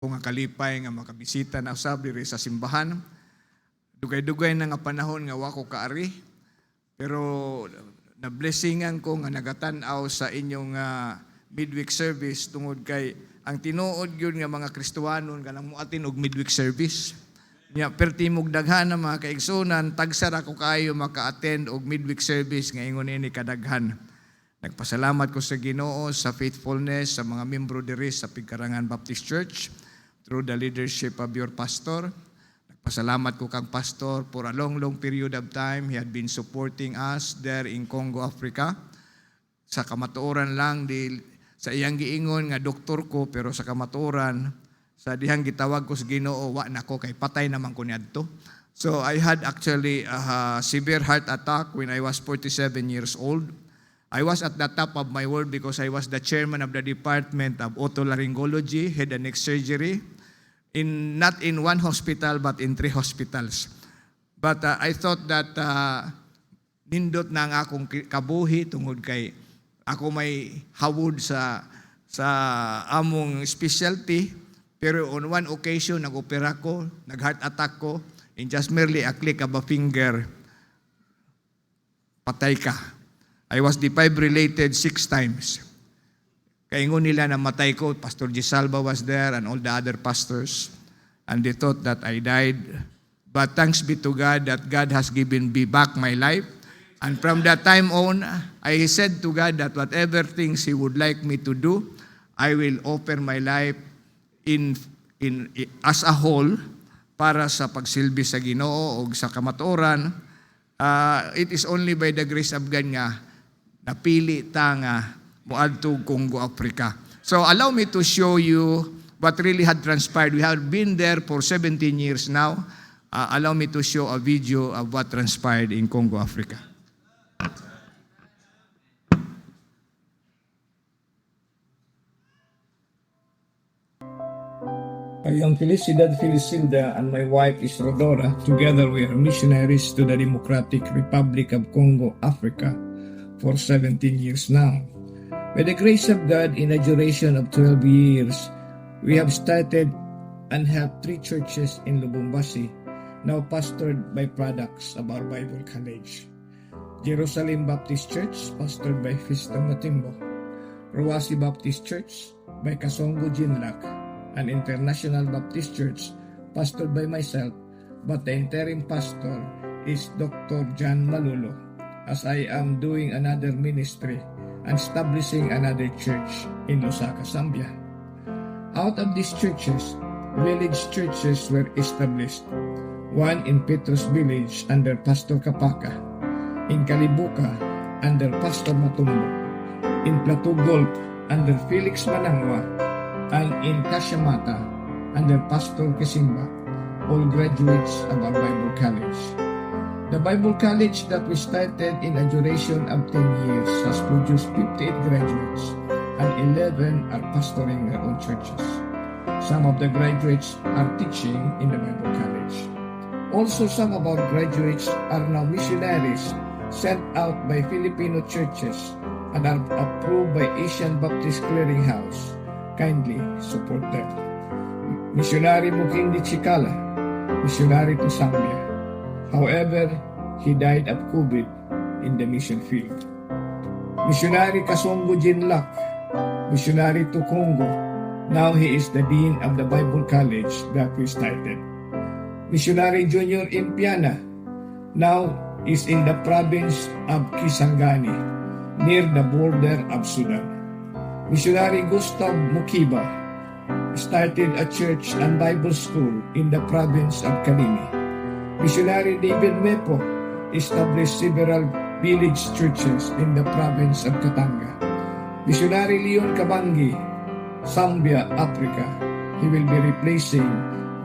Kung nga kalipay nga makabisita na usab diri sa simbahan. Dugay-dugay na nga panahon nga wa ko kaari. Pero na-blessingan ko nga nagatan-aw sa inyong midweek service tungod kay ang tinuod yun nga mga Kristiyanon kanang muatin og midweek service. Nya pertimog daghan na mga kaigsunan, tagsara ko kayo maka-attend og midweek service nga ingon ini kadaghan. Nagpasalamat ko sa Ginoo sa faithfulness sa mga membro diri sa Pigkarangan Baptist Church through the leadership of your pastor. Nagpasalamat ko kang pastor for a long period of time. He had been supporting us there in Congo, Africa. Sa kamatuoran lang, sa iyang giingon nga doktor ko, pero sa kamatuoran, sa dihang gitawag ko sa Ginoo, wa na ko kay patay naman ko niadto. So I had actually a severe heart attack when I was 47 years old. I was at the top of my world because I was the chairman of the Department of Otolaryngology, Head and Neck Surgery, not in one hospital but in 3 hospitals. But I thought that nindot na ang akong kabuhi tungod kay ako may hawod sa among specialty. Pero on one occasion, nag-opera ko, nag-heart attack ko, in just merely a click of a finger, patay ka. I was defibrillated 6 times. Kaingon nila na matay ko, Pastor Gisalba was there and all the other pastors, and they thought that I died. But thanks be to God that God has given me back my life. And from that time on, I said to God that whatever things He would like me to do, I will offer my life in as a whole para sa pagsilbi sa Ginoo o sa kamatuoran. It is only by the grace of God nga napili ta nga muadto Congo, Africa. So allow me to show you what really had transpired. We have been there for 17 years now. Allow me to show a video of what transpired in Congo, Africa. I am Felicidad Felicinda and my wife is Rodora. Together we are missionaries to the Democratic Republic of Congo, Africa for 17 years now. By the grace of God, in a duration of 12 years, we have started and have 3 churches in Lubumbashi, now pastored by products of our Bible College. Jerusalem Baptist Church, pastored by Fisto Matimbo. Rawasi Baptist Church by Kasongo Jinlak. An International Baptist Church, pastored by myself, but the interim pastor is Dr. John Malulo, as I am doing another ministry and establishing another church in Lusaka, Zambia. Out of these churches, village churches were established. One in Petrus Village under Pastor Kapaka, in Kalibuka under Pastor Matumbo, in Plateau Golf under Felix Manangwa, and in Kashamata under Pastor Kisimba, all graduates of our Bible College. The Bible College that we started in a duration of 10 years has produced 58 graduates, and 11 are pastoring their own churches. Some of the graduates are teaching in the Bible College. Also, some of our graduates are now missionaries sent out by Filipino churches and are approved by Asian Baptist Clearinghouse. Kindly support them. Missionary Mukindi Chikala, missionary to Zambia. However, he died of COVID in the mission field. Missionary Kasongo Jinlak, missionary to Congo. Now he is the dean of the Bible College that we started. Missionary Junior Impiana now is in the province of Kisangani, near the border of Sudan. Missionary Gustav Mukiba started a church and Bible school in the province of Kalimi. Missionary David Mepo established several village churches in the province of Katanga. Missionary Leon Kabangi, Zambia, Africa. He will be replacing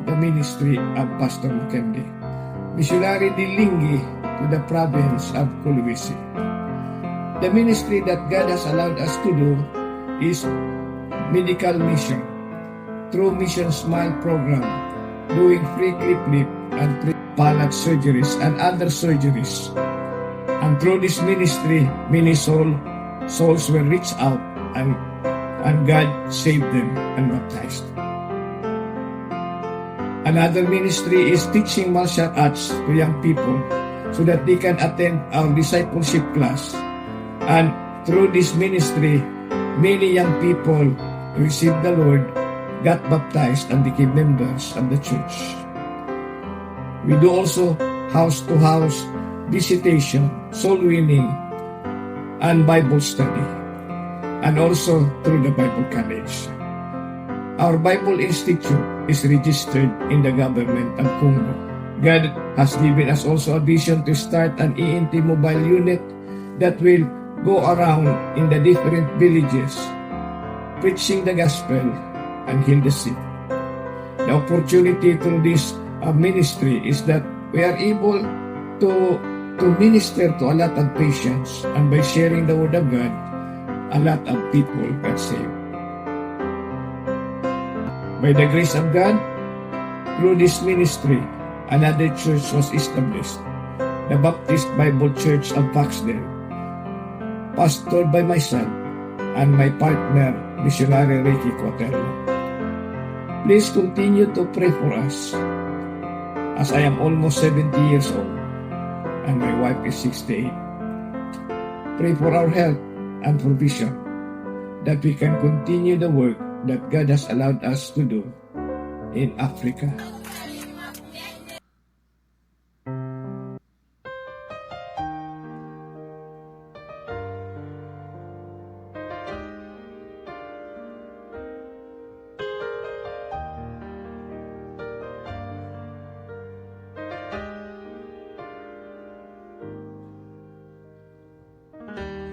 the ministry of Pastor Mukendi. Missionary Dilingi to the province of Kuluwisi. The ministry that God has allowed us to do is medical mission through Mission Smile program, doing free clip lip and palate surgeries and other surgeries. And through this ministry, many souls were reached out and God saved them and baptized. Another ministry is teaching martial arts to young people so that they can attend our discipleship class. And through this ministry, many young people received the Lord, got baptized, and became members of the church. We do also house-to-house visitation, soul winning, and Bible study, and also through the Bible College. Our Bible Institute is registered in the government of Congo. God has given us also a vision to start an ENT mobile unit that will go around in the different villages, preaching the gospel and heal the sick. The opportunity through this ministry is that we are able to minister to a lot of patients, and by sharing the word of God, a lot of people got saved. By the grace of God, through this ministry, another church was established, the Baptist Bible Church of Foxdale, pastored by my son and my partner, missionary Ricky Cotello. Please continue to pray for us, as I am almost 70 years old and my wife is 68. Pray for our health and provision, that we can continue the work that God has allowed us to do in Africa.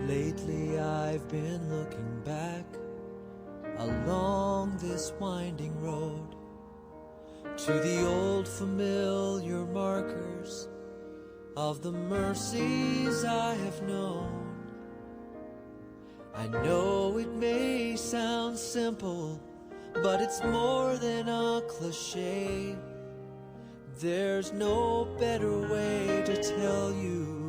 Lately I've been looking back along this winding road to the old familiar markers of the mercies I have known. I know it may sound simple, but it's more than a cliche. There's no better way to tell you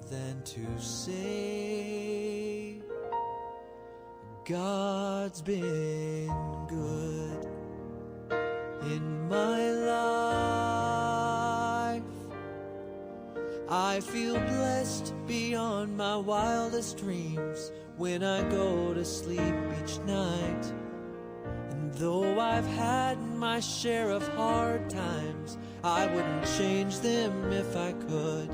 than to say God's been good in my life. I feel blessed beyond my wildest dreams when I go to sleep each night. And though I've had my share of hard times, I wouldn't change them if I could.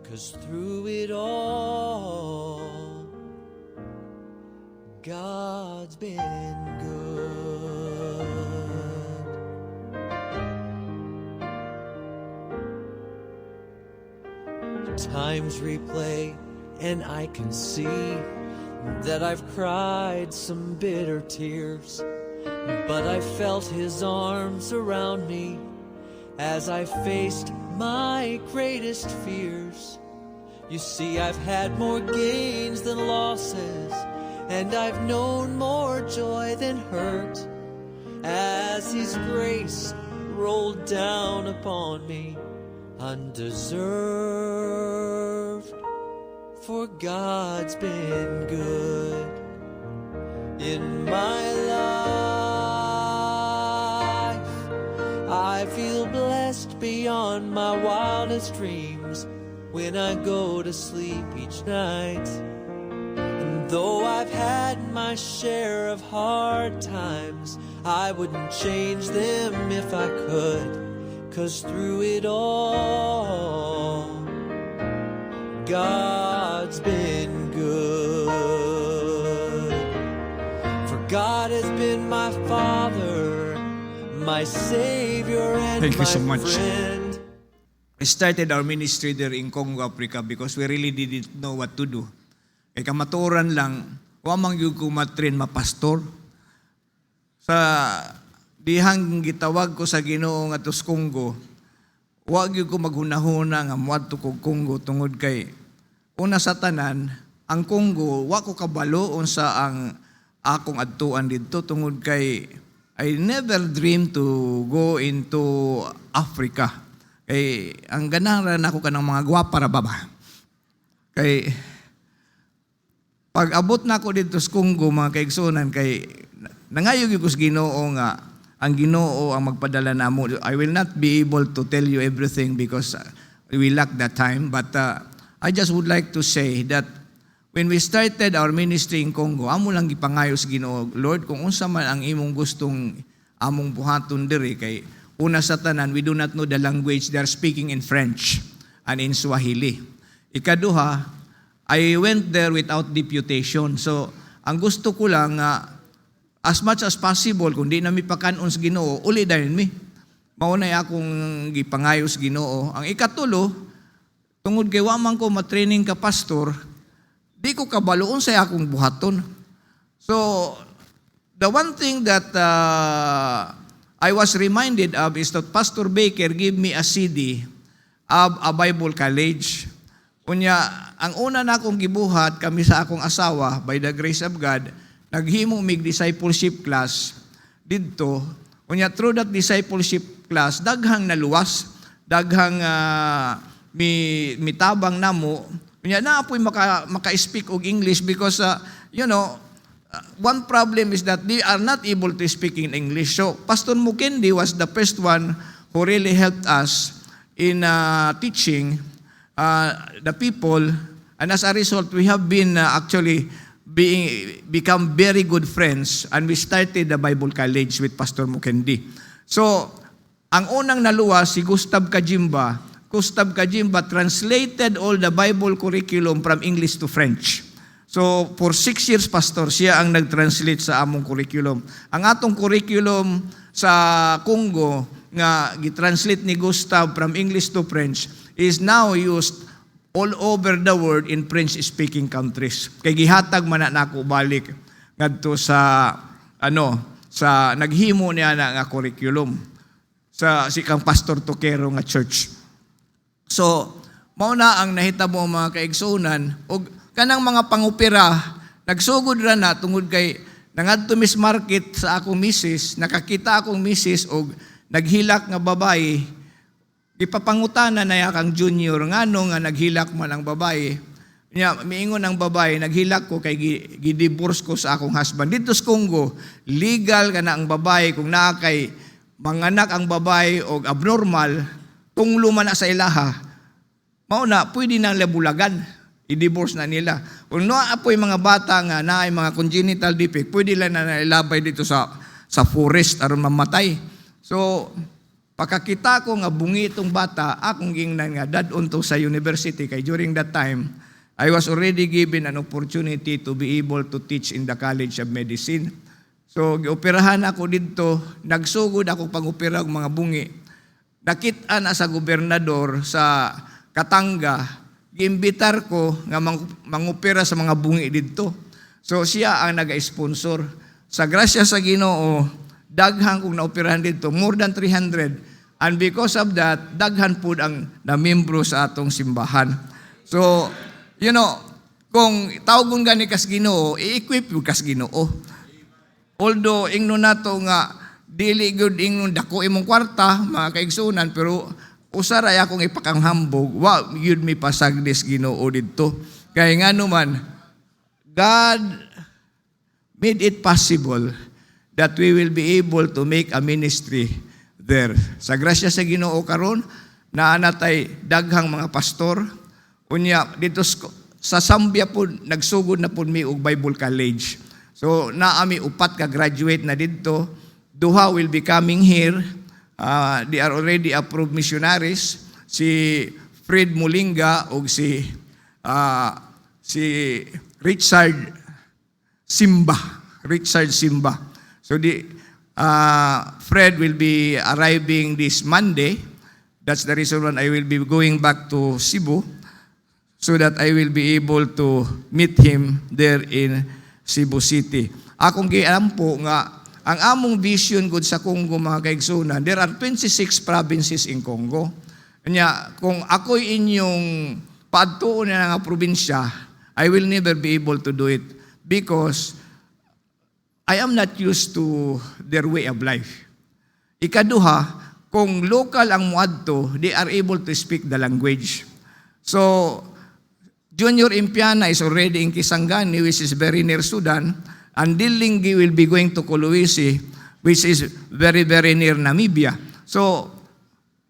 'Cause through it all, God's been good. Times replay and I can see that I've cried some bitter tears, but I felt His arms around me as I faced my greatest fears. You see, I've had more gains than losses, and I've known more joy than hurt, as His grace rolled down upon me undeserved. For God's been good in my life. I feel blessed beyond my wildest dreams when I go to sleep each night. And though I've had my share of hard times, I wouldn't change them if I could. 'Cause through it all, God's been good. For God has been my Father, my Savior, and Thank you my so much. friend. We started our ministry there in Congo, Africa because we really didn't know what to do. Kay kamatuoran lang, wamang yung kumatrin mapastor. Sa dihang gitawag ko sa Ginoo nga tos Congo, wag yung ko maghunahuna nga muadto ko Congo tungod kay una sa tanan, ang Congo wa ko kabalo unsa ang akong adtuan didto tungod kay I never dreamed to go into Africa. Kay ang ganahan ako kanang mga gwapa ra baba. Kay pag abot na ako dito sa Congo, mga kaigsunan, kay nangayog yung Ginoo nga ang Ginoo ang magpadala namo. I will not be able to tell you everything because we lack that time, but I just would like to say that when we started our ministry in Congo, amo lang gipangayo sa Ginoo, Lord, kung unsa man ang imong gustong among buhaton diri, kay una sa tanan, we do not know the language. They are speaking in French and in Swahili. Ikaduha, I went there without deputation. So, ang gusto ko lang, as much as possible, kung di na mi pakanon sa Ginoo, uli dahil mi. Maunay akong gipangayo sa Ginoo. Ang ikatulo, tungod kay waman ko matraining ka pastor, di ko kabaloon sa akong buhaton. So, the one thing that I was reminded of is that Pastor Baker gave me a CD of a Bible college. Unya, ang una na akong gibuhat, kami sa akong asawa, by the grace of God, naghimo mig discipleship class didto. Unya, through that discipleship class, daghang naluwas, daghang mitabang namo. Unya, naapoy maka-speak og English because, one problem is that they are not able to speak in English. So, Pastor Mukendi was the first one who really helped us in teaching the people. And as a result, we have been actually become very good friends, and we started the Bible College with Pastor Mukendi. So, ang unang naluwas si Gustav Kajimba. Gustav Kajimba translated all the Bible curriculum from English to French. So, for 6 years, Pastor, siya ang nag-translate sa among curriculum. Ang atong curriculum sa Congo, nga gitranslate ni Gustav from English to French, is now used all over the world in French-speaking countries. Kay gihatag man na ako balik ngadto sa, sa naghimo niya na nga curriculum sa sikang Pastor Tokero nga church. So, mauna ang nahitabo mga kaigsunan, og kanang mga pangupira, nagsugod ra na tungod kay nangadto Miss Market sa akong misis, nakakita akong misis og naghilak nga babae, ipapangutana na yakang junior, ngano nga naghilak man ang babae. Miingon ang babae, naghilak ko kay gidivorce ko sa akong husband. Dito sa Congo, legal ka na ang babae kung naa kay manganak ang babae og abnormal, tunglo man na sa ilaha, mauna, pwede nang labulagan. I-divorce na nila. Kung apoy mga bata nga na ay mga congenital defect, pwede lang na nailabay dito sa forest aron mamatay. So, pagkakita ko nga bungi itong bata, akong gingnan nga dadon to sa university. Kay during that time, I was already given an opportunity to be able to teach in the College of Medicine. So, gioperahan ako dito, nagsugod ako pang-opera ng mga bungi. Nakita na sa gobernador sa Katanga, giimbitar ko nga mangopera sa mga bungi dito. So siya ang naga-sponsor. Sa grasya sa Ginoo, daghang kong naoperahan dito, more than 300. And because of that, daghan po ang namembro sa atong simbahan. So, kung tawgon gani kas Ginoo, i-equip yung kas Ginoo. Although, ingno nato nga, dili good ingnon dako imong kwarta, mga kaigsunan, pero usaray akong ipakanghambog, yun mi pasagdis Ginoo didto. Kaya nga naman, God made it possible that we will be able to make a ministry there. Sa grasya sa Ginoo karon, naanatay daghang mga pastor. Unya, dito sa Zambia po, nagsugod na po mi og Bible College. So, naami upat ka graduate na dito. Duha will be coming here. They are already approved missionaries, si Fred Mulinga o si Richard Simba. So Fred will be arriving this Monday. That's the reason why I will be going back to Cebu so that I will be able to meet him there in Cebu City. Akong gialam po nga ang among vision good sa Congo, mga kaigsunan, there are 26 provinces in Congo. Kanya, kung ako'y inyong paadtuon na nga probinsya, I will never be able to do it because I am not used to their way of life. Ikaduha, kung local ang muadto, they are able to speak the language. So, Junior Impiana is already in Kisangani, which is very near Sudan, and Dillingi will be going to Kolwezi which is very, very near Namibia. So,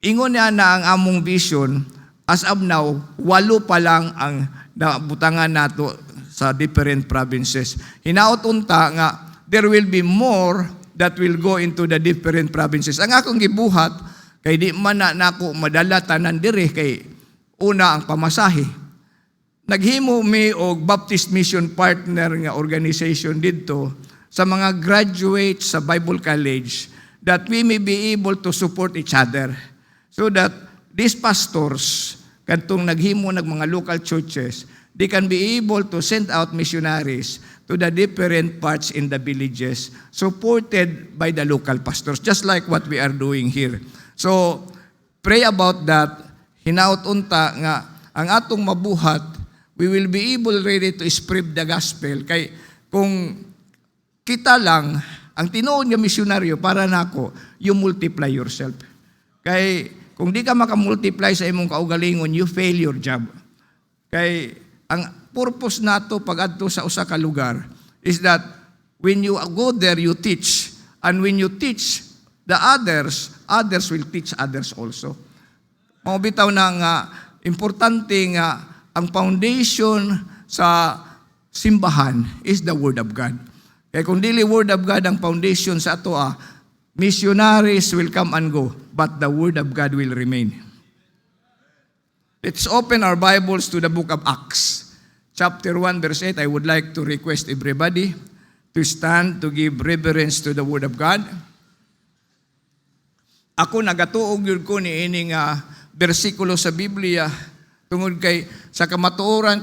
ingon niya na ang among vision, as of now, 8 pa lang ang nabutangan nato sa different provinces. Hinaot unta nga, there will be more that will go into the different provinces. Ang akong gibuhat, kay di man na nako madala tanan dire kay una ang pamasahe. Naghimo mi og Baptist Mission Partner nga organization didto sa mga graduates sa Bible College that we may be able to support each other so that these pastors kadtong naghimo ng mga local churches, they can be able to send out missionaries to the different parts in the villages supported by the local pastors, just like what we are doing here. So, pray about that. Hinaot unta nga ang atong mabuhat, we will be able really to spread the gospel. Kay kung kita lang, ang tinuod nga misyonaryo para nako, you multiply yourself. Kay kung di ka makamultiply sa imong kaugalingon, you fail your job. Kay ang purpose nato pag adto sa usa ka lugar is that when you go there, you teach. And when you teach the others, others will teach others also. Mabitaw na nga, importante nga, ang foundation sa simbahan is the Word of God. Kaya kung dili Word of God ang foundation sa ato, missionaries will come and go, but the Word of God will remain. Let's open our Bibles to the book of Acts. Chapter 1, verse 8, I would like to request everybody to stand to give reverence to the Word of God. Ako nagatuog yun ko ni ining bersikulo sa Biblia tungod kay sa kamatuoran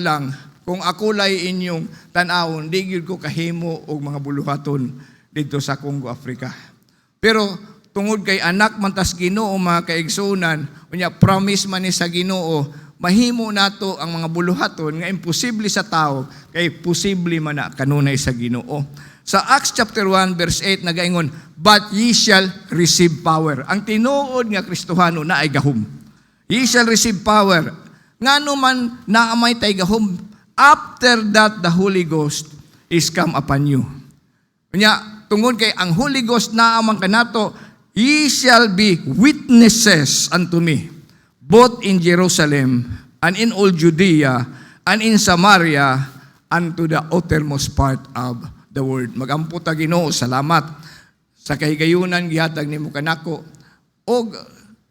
lang. Kung ako lay inyong tanawon, di gyud ko kahimo og mga buluhaton dito sa Congo, Africa. Pero tungod kay anak man tas Ginoo mga kaigsunan, unya promise man ni sa Ginoo, mahimo nato ang mga buluhaton nga imposible sa tao kay posible man na kanunay sa Ginoo. Sa Acts chapter 1 verse 8 nagaingon, but ye shall receive power. Ang tinuod nga Kristohano na ay gahom. Ye shall receive power. Ngano man naamay tay gahom, after that the Holy Ghost is come upon you. Unya tungod kay ang Holy Ghost naamang kanato, ye shall be witnesses unto me, both in Jerusalem and in all Judea and in Samaria unto the uttermost part of the world. Magampo ta Ginoo, salamat sa kahigayunan gihatag nimo kanako og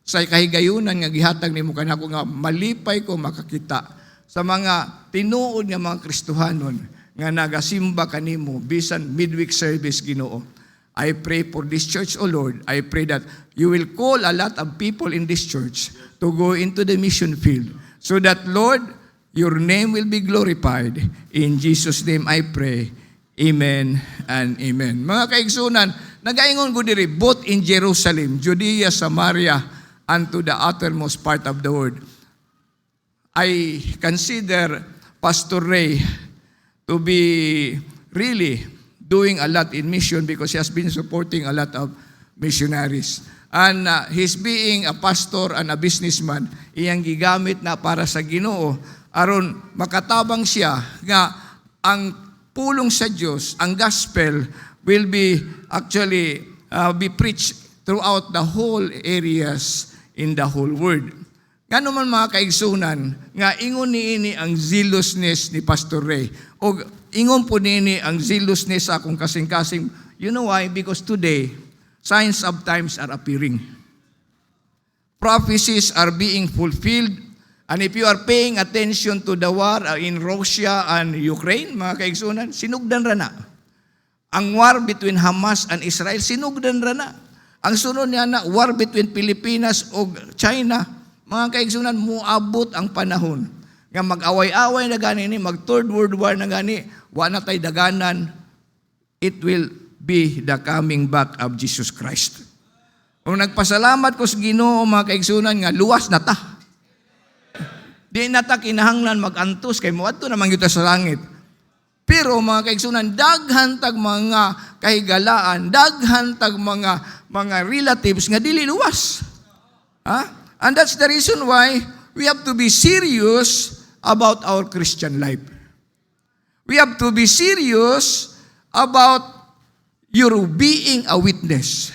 sa kahigayunan nga gihatag nimo kanako nga malipay ko makakita sa mga tinuod nga mga Kristohanon nga nagasimba kanimo bisan midweek service Ginoo. I pray for this church, O Lord. I pray that you will call a lot of people in this church to go into the mission field so that, Lord, your name will be glorified. In Jesus' name I pray. Amen and amen. Mga kaigsunan, nagaingon ko diri, both in Jerusalem, Judea, Samaria, and to the uttermost part of the world. I consider Pastor Ray to be really doing a lot in mission because he has been supporting a lot of missionaries. And his being a pastor and a businessman, iyang gigamit na para sa Ginoo aron makatabang siya nga ang pulong sa Diyos, ang gospel will be actually be preached throughout the whole areas in the whole world. Nga naman mga kaigsunan, nga ingon niini ang zealousness ni Pastor Ray. O ingon po niini ang zealousness sa akong kasing-kasing. You know why? Because today, signs of times are appearing. Prophecies are being fulfilled. And if you are paying attention to the war in Russia and Ukraine, mga kaigsunan, sinugdan ra na. Ang war between Hamas and Israel, sinugdan ra na. Ang sunod niya na, war between Pilipinas o China, mga kaigsunan, muabot ang panahon. Nga mag-away-away na gani ni, mag-third world war na gani, wala tay daganan, it will be the coming back of Jesus Christ. Kung nagpasalamat ko sa Ginoo, mga kaigsunan, nga luwas na ta. Di na ta kinahanglan mag-antos, kay muadto naman kita sa langit. Pero mga kaigsunan, daghan tag mga kahigalaan, daghan tag mga relatives nga dili luwas. And that's the reason why we have to be serious about our Christian life. We have to be serious about you're being a witness.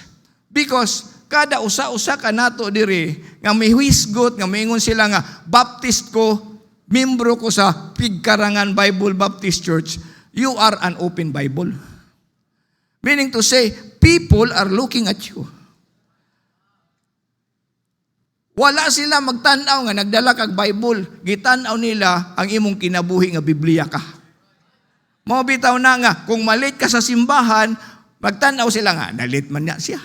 Because kada usa-usa ka nato diri nga may hisgot nga maingon sila nga Baptist ko, membro ko sa Pigkarangan Bible Baptist Church, you are an open Bible. Meaning to say, people are looking at you. Wala sila magtanaw nga nagdala kag Bible, gitanaw nila ang imong kinabuhi nga Biblia ka. Mao bitaw na nga kung malit ka sa simbahan, magtanaw sila nga nalit man niya siya.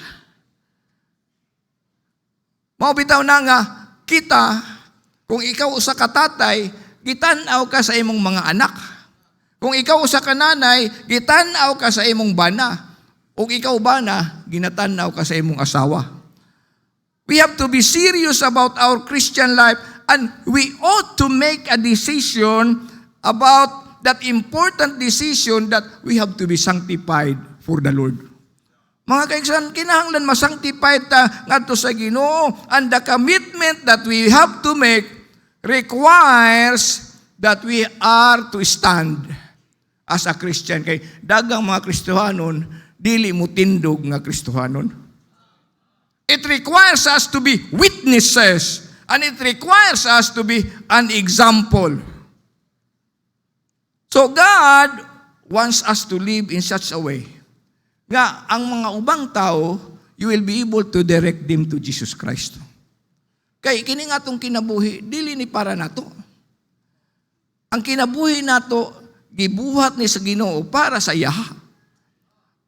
Mao bitaw na nga kita, kung ikaw usa ka tatay, gitanaw ka sa imong mga anak. Kung ikaw usa ka nanay, gitanaw ka sa imong bana. O ikaw bana, ginatanaw ka sa imong asawa. We have to be serious about our Christian life, and we ought to make a decision about that important decision that we have to be sanctified for the Lord. Mga kaigsoon, kinahanglan ma-sanctify ta ngadto sa Ginoo, and the commitment that we have to make requires that we are to stand as a Christian. Kay dagang mga Kristohanon, dili mo tindog nga Kristohanon. It requires us to be witnesses, and it requires us to be an example. So God wants us to live in such a way nga ang mga ubang tao, you will be able to direct them to Jesus Christ. Kay kini nga tong kinabuhi, dili ni para nato. Ang kinabuhi nato, gibuhat ni sa Ginoo para sa iya.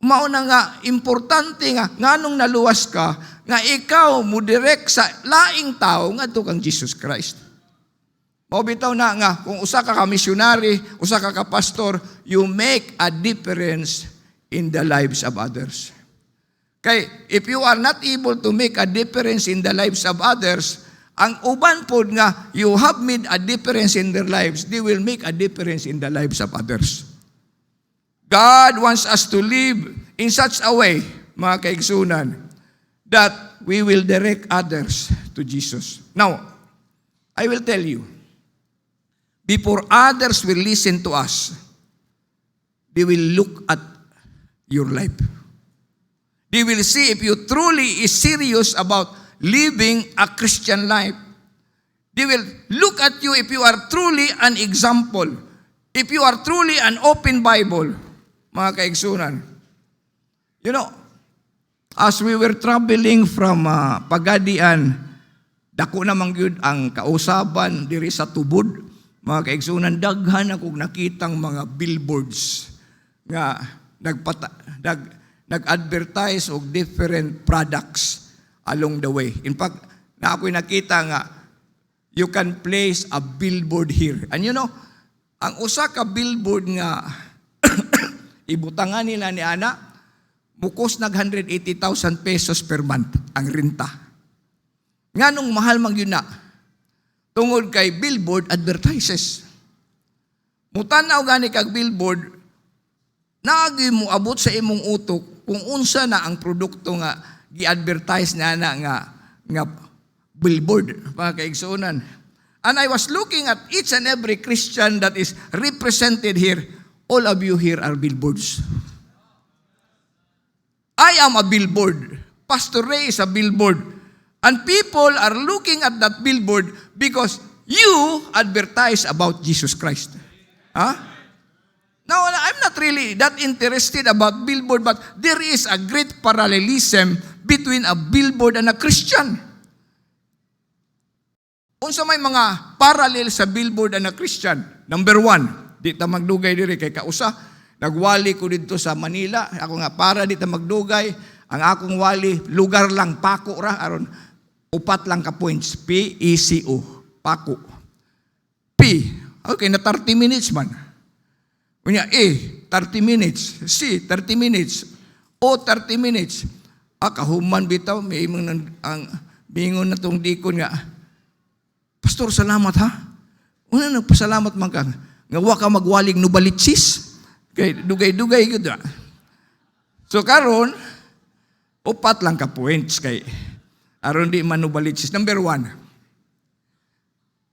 Mao na nga, importante nga, nganong naluwas ka, nga ikaw mo direct sa laing tao, nga to kang Jesus Christ. Mao bitaw na nga, kung usa ka missionary, usa ka pastor, you make a difference in the lives of others. Kay, if you are not able to make a difference in the lives of others, ang uban pod nga, you have made a difference in their lives, they will make a difference in the lives of others. God wants us to live in such a way, mga kaigsunan, that we will direct others to Jesus. Now, I will tell you, before others will listen to us, they will look at your life. They will see if you truly is serious about living a Christian life. They will look at you if you are truly an example, if you are truly an open Bible, mga kaigsunan. You know, as we were traveling from Pagadian, dako namang gyud ang kausaban diri sa tubod, mga kaigsunan, daghan akong nakitang mga billboards nga nag-advertise og different products along the way. In fact, na ako'y nakita nga, you can place a billboard here. And you know, ang usa ka billboard nga ibutangan nila ni ana, mukos nag 180,000 pesos per month ang renta. Nganong mahal man yun na? Tungod kay billboard advertises. Mutanaw gani kag billboard, naagi mo abot sa imong utok kung unsa na ang produkto nga gi-advertise na nga billboard, mga kaigsunan. And I was looking at each and every Christian that is represented here. All of you here are billboards. I am a billboard. Pastor Ray is a billboard. And people are looking at that billboard because you advertise about Jesus Christ. Huh? Now, I'm not really that interested about billboard, but there is a great parallelism between a billboard and a Christian. Unsa may mga parallel sa billboard and a Christian? Number one, di ta magdugay diri kay kausa. Nagwali ko dito sa Manila. Ako nga para di ta magdugay. Ang akong wali, lugar lang, Pako ra. Aron, upat lang ka points. P-E-C-O. Pako. P, okay, na 30 minutes man. Kunya, A, 30 minutes. C, 30 minutes. O, 30 minutes. Kahuman bitaw, may bingon na tong dikon nga, Pastor, salamat ha. Una nagpasalamat man ka. Nga wa ka magwalig nubalitsis. Kay dugay-dugay gud. So karon, upat lang ka points kay aron di man nubalitsis. Number one,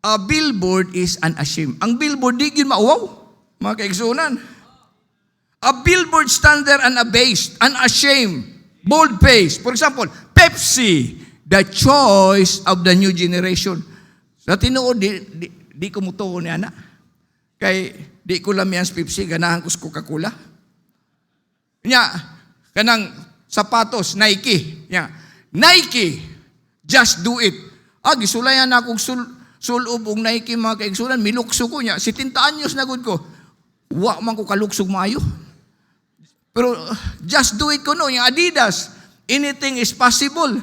a billboard is unashamed. Ang billboard di gyud mauwaw. Mga kaigsunan. a billboard standard and abased, unashamed, bold-faced. For example, Pepsi, the choice of the new generation. Sa tinuod, di ko mutuo niya na. Kay di ko lang yan Pepsi, ganahan ko sa Coca-Cola. Nya, kanang sapatos, Nike. Nya, Nike, just do it. Gisulayan na akong sulob og Nike mga kaigsunan, milukso ko niya. 70 anyos na gud ko. Wa man ko kaluksog maayo. Pero just do it ko no, yung Adidas, anything is possible.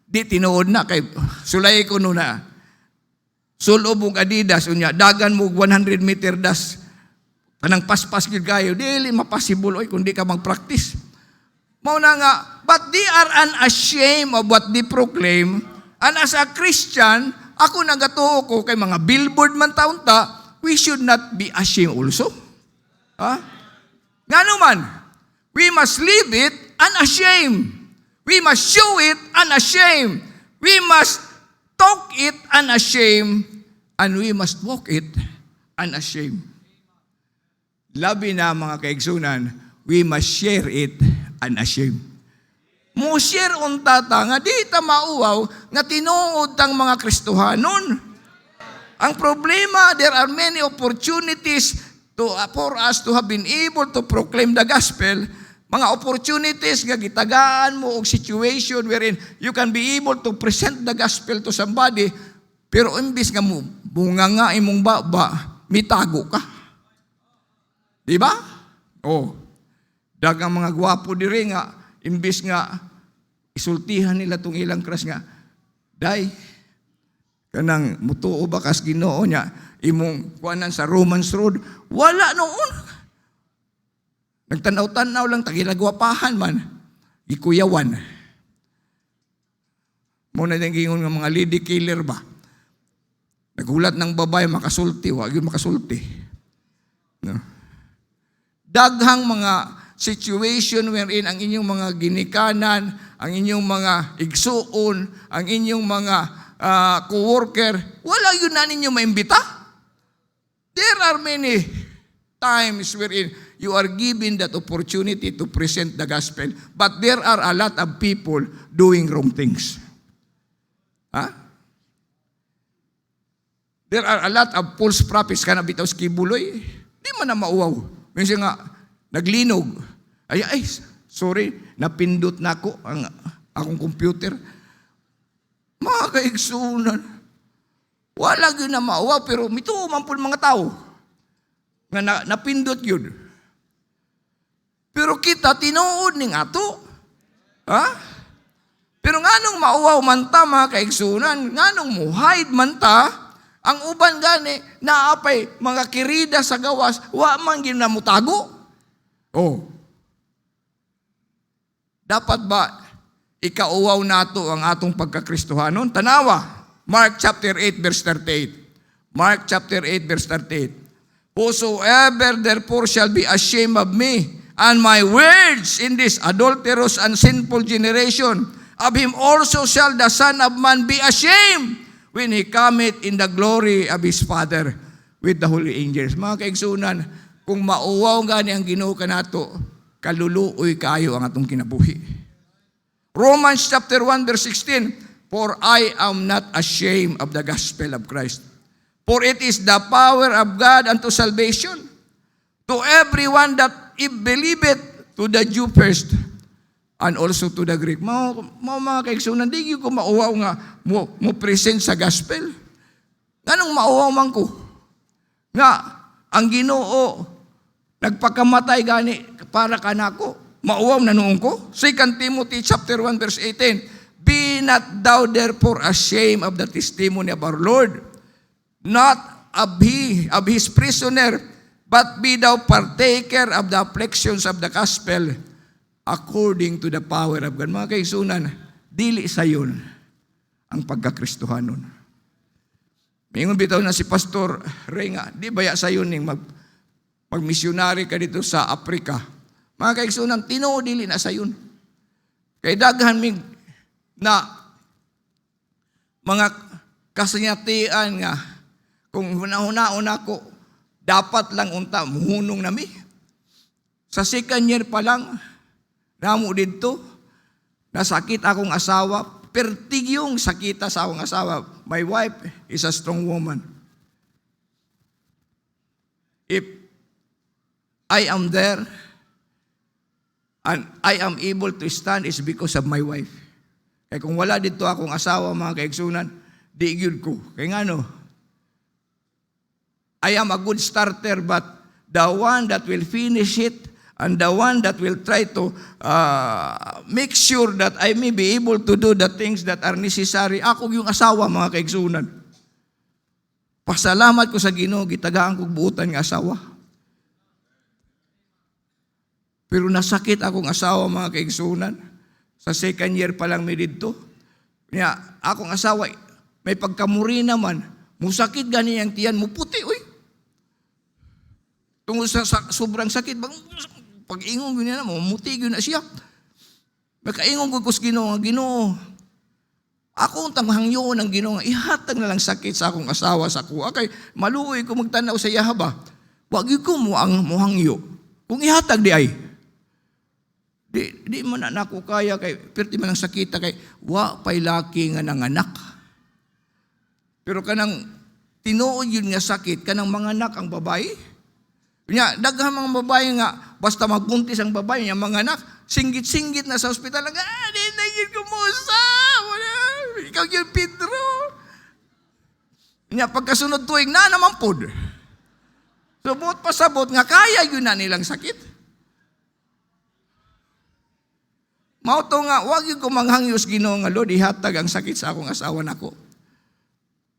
Di tinuod na kay sulay ko no na. Sulob og Adidas unya, dagan mo 100 meter das. Kanang paspas gyud kayo, dili mapossible oy kundi ka mag-practice. Mao na nga, but they are unashamed of what they proclaim. And as a Christian, ako nagatuo ko kay mga billboard man taon ta, we should not be ashamed also. Ngano man, we must live it unashamed. We must show it unashamed. We must talk it unashamed. And we must walk it unashamed. Labi na mga kaigsunan, we must share it unashamed. Mo share unta ta nga di ta mauwaw nga tinuod tang mga Kristohanon. Ang problema, there are many opportunities for us to have been able to proclaim the gospel. Mga opportunities nga gitagaan mo og situation wherein you can be able to present the gospel to somebody, pero imbis nga mo bunga nga imong baba, mitago ka. Di ba? Dagang mga gwapo diri nga, imbis nga isultihan nila tong ilang crush nga, day, kanang mutuo ba kas Ginoo niya, imong kuanan sa Romans Road, wala noon. Nagtanaw-tanaw lang, tagilagwapahan man, ikuyawan. Muna din gingon ng mga lady killer ba? Nagulat ng babae, makasulti, wag yun makasulti. No? Daghang mga situation wherein ang inyong mga ginikanan, ang inyong mga igsuon, ang inyong mga co-worker, wala yun na ninyo maimbita. There are many times wherein you are given that opportunity to present the gospel, but there are a lot of people doing wrong things. There are a lot of false prophets ka na bitaw sa kibuloy. Di man na mauwaw. Minsan nga, naglinog. Ay, sorry, napindot na ako ang akong computer. Mga kaigsunan. Wala yun na mauwaw, pero mituo man po mga tao. Nga napindot yun. Pero kita, tinuod ning ato. Pero nganong mauwaw man ta, mga kaigsunan, nganong muhide man ta, ang uban gani, naapay mga kirida sa gawas, wa man ginamutago. Dapat ba ikauwaw nato ang atong pagkakristohanon? Tanawa, Mark chapter 8 verse 38. Mark chapter 8 verse 38. Whosoever therefore shall be ashamed of me and my words in this adulterous and sinful generation, of him also shall the Son of Man be ashamed when He cometh in the glory of His Father with the holy angels. Mga kaigsunan, kung mauwaw gani ang Ginoo kanato, kaluluoy kayo ang atong kinabuhi. Romans chapter 1 verse 16, for I am not ashamed of the gospel of Christ, for it is the power of God unto salvation to everyone that believeth, to the Jew first, and also to the Greek. Mga kaigsunan, di ko mauwaw nga mo present sa gospel. Ganong mauwaw man ko? Nga, ang Ginoo, nagpakamatay gani para kanako. Mauwaw na noon ko. 2 Timothy chapter 1 verse 18, be not thou therefore ashamed of the testimony of our Lord, not of his prisoner, but be thou partaker of the afflictions of the gospel, according to the power of God. Mga kaigsunan, dili sayon ang pagkakristohanon. Mingon bitaw na si Pastor Renga, di baya sayon ning magmisyonary ka dito sa Africa. Mga kaigsunan, tinuo dili na sayon. Kay daghan mig na mga kasanyatian nga kung hunahuna ko, dapat lang unta muhunong nami. Sa second year pa lang, namo dito, nasakit akong asawa, pertig yung sakita sa akong asawa. My wife is a strong woman. If I am there and I am able to stand is because of my wife. Kaya kung wala dito akong asawa, mga kaigsunan, di gyud ko. Kaya nga no, I am a good starter, but the one that will finish it and the one that will try to make sure that I may be able to do the things that are necessary, ako yung asawa, mga kaigsunan. Pasalamat ko sa Ginoo, gitagaan kong buutan ng asawa. Pero nasakit akong asawa, mga kaigsunan. Sa second year pa lang may dito. Kaya akong asawa, may pagkamuri naman, musakit gani ang tiyan mo, puti, uy. Tungkol sa sobrang sakit, pag ingong yun na, mamuti yun na siya. Makaingong ko kus Ginoo, Ginoo. Ako ang tanghangyo ng Ginoo, ihatag na lang sakit sa akong asawa sa kuha. Kay maluoy ko magtanaw sa yahaba. Wag yun ko mo ang muhangyo. Kung ihatag di ay. Di man na ako kaya kay perti man ang sakita kay wa pay laki nga nanganak. Pero kanang tinuod yun nga sakit kanang manganak ang babae. Nya daghang mga babae nga basta magbuntis ang babae nya manganak, singgit-singgit na sa ospital nga di na yun kumusa. Ikaw yun Pedro. Nya pagkasunod tuig na naman pod. Subot pasabot nga kaya yun na nilang sakit. Mauto nga, wag yung kumanghangyo sa Ginoo nga, Lord, ihatag ang sakit sa akong asawa nako.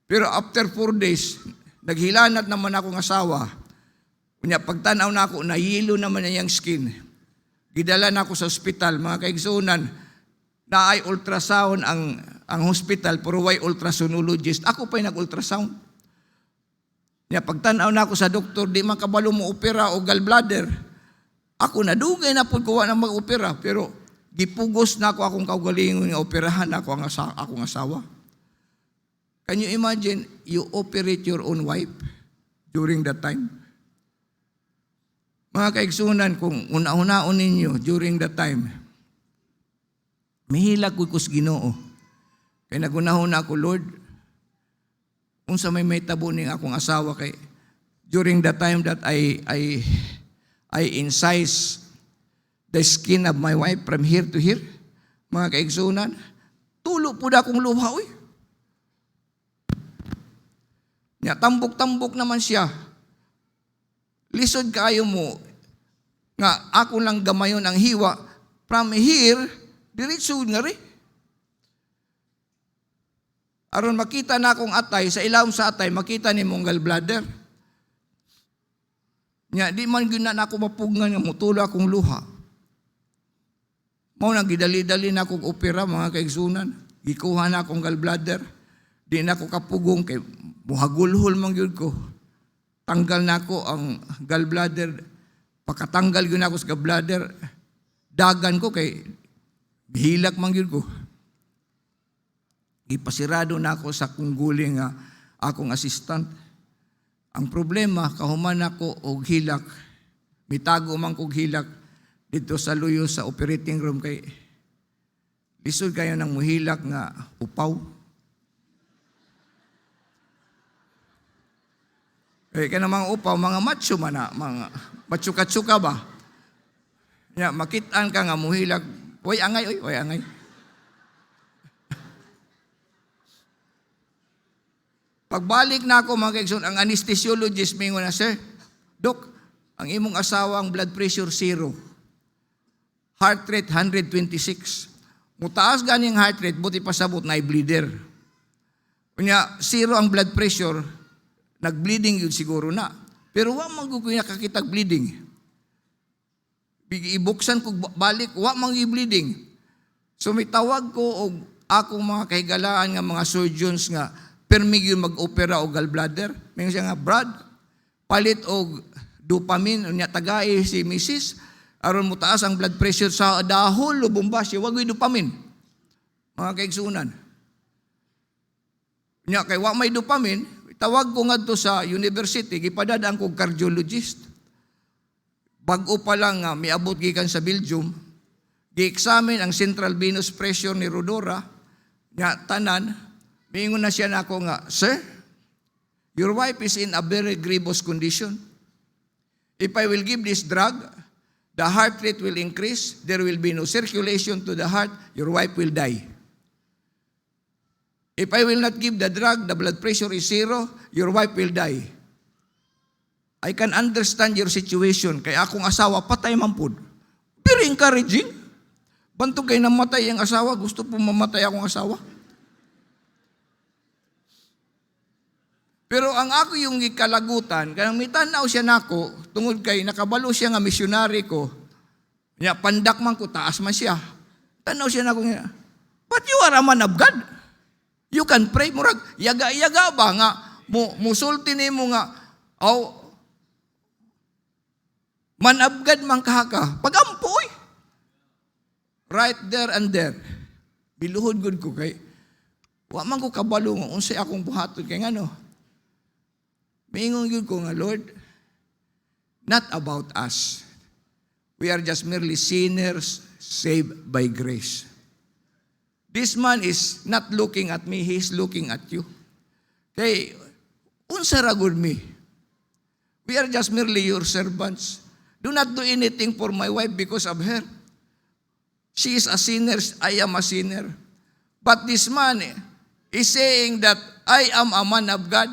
Pero after 4 days, naghilanat naman akong asawa. Kunya, pagtanaw na ako, nahilo naman na yung skin. Gidala na ako sa ospital, mga kaigsunan, na ay ultrasound ang hospital, pero why ultrasonologist? Ako pa'y nag-ultrasound. Kunya, pagtanaw na ako sa doktor, di man kabalo mo opera o gallbladder. Ako nadugay na po kuha na mag-opera, pero gipugos na ako akong kaugalingon nga operahan ako ang akong asawa. Can you imagine, you operate your own wife during that time? Mga kaigsunan, kung una-unaon ninyo during that time, mihilag ko sa Ginoo. Kaya nagunahon na ako, Lord, kung sa may tabo ning akong asawa, kay during that time that I incise the skin of my wife from here to here, mga kaigsunan, tulo po na akong luha, uy. Nya, tambok-tambok naman siya. Lisod kayo mo, nga ako lang gamayon ang hiwa, from here, diretso nga rin. Aron makita na akong atay, sa ilawom sa atay, makita ni mong gallbladder. Nya, di man yun na ako mapugngan nga mutulo akong luha. Mao nang gidali-dali na akong opera, mga kaigsunan. Gikuha na akong gallbladder. Di na ako kapugong kay muhagulhol man yun ko. Tanggal na ako ang gallbladder. Pakatanggal yun ako sa gallbladder. Dagan ko kay hilak man yun ko. Ipasirado na ako sa kung guling akong assistant. Ang problema, kahuman ako og hilak. Mitago man kog hilak dito sa luyo sa operating room kay lisod kayo ng muhilak nga upaw. Eh, kaya mga upaw, mga macho man na, mga matsuka-tsuka ba? Ya, makitaan ka nga muhilak, oy angay, oy angay. Pagbalik na ako, mga kaigsoon, ang anesthesiologist mingon na, Sir, Dok, ang imong asawa ang blood pressure 0. Heart rate 126. Mutaas gani ang heart rate, buti pasabot na i-bleeder. Kunya, 0 ang blood pressure, nag-bleeding yun siguro na. Pero wa man ko nakakitag bleeding. Ibuksan ko balik, wa man i-bleeding. So may tawag ko og akong mga kahigalaan nga mga surgeons nga permig yun mag-opera o gallbladder. May siya nga, Brad, palit og dopamine, unya tagay si Mrs. aron mo taas ang blood pressure sa dahol o bombasyo, wag yung dopamine. Mga kaigsunan. Nya kay wa may dopamine, tawag ko ngadto sa university, gipadadaan ko cardiologist. Bag-o pa lang nga, miabot gikan sa Belgium, gi-examine ang central venous pressure ni Rodora, nga tanan, miingon na siya na ako nga, Sir, your wife is in a very grievous condition. If I will give this drug, the heart rate will increase, there will be no circulation to the heart, your wife will die. If I will not give the drug, the blood pressure is 0, your wife will die. I can understand your situation, kaya akong asawa, patay man pud. Very encouraging. Bantog kay namatay ang asawa, gusto po mamatay akong asawa. Pero ang ako yung ikalagutan, kanang mitanaw siya nako, tungod kay nakabalo siya nga misyonary ko, niya, pandak man ko, taas man siya. Tanaw siya nako niya, but you are a man of God. You can pray, murag, yaga-yaga ba nga, musulti ni mo nga, man of God man kahaka, pagampoy. Right there and there, biluhod good ko kay, wa man ko kabalo nga, unsay akong buhaton kay ngano. Miingon yun ko nga, Lord, not about us. We are just merely sinners saved by grace. This man is not looking at me, he is looking at you. Kay, unsa ra gud me? We are just merely your servants. Do not do anything for my wife because of her. She is a sinner, I am a sinner. But this man is saying that I am a man of God.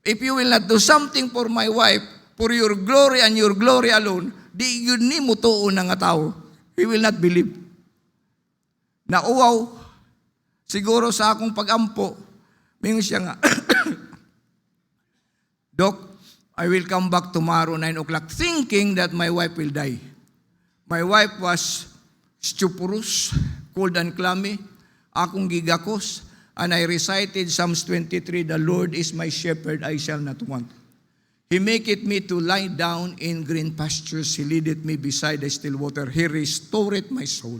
If you will not do something for my wife, for your glory and your glory alone, di yun ni mo tuon nga tao. He will not believe. Nauwaw, siguro sa akong pagampo, mingon siya nga, Doc, I will come back tomorrow 9 o'clock thinking that my wife will die. My wife was stuporous, cold and clammy, akong gigakos, and I recited Psalms 23, the Lord is my shepherd, I shall not want. He maketh me to lie down in green pastures. He leadeth me beside the still water. He restoreth my soul.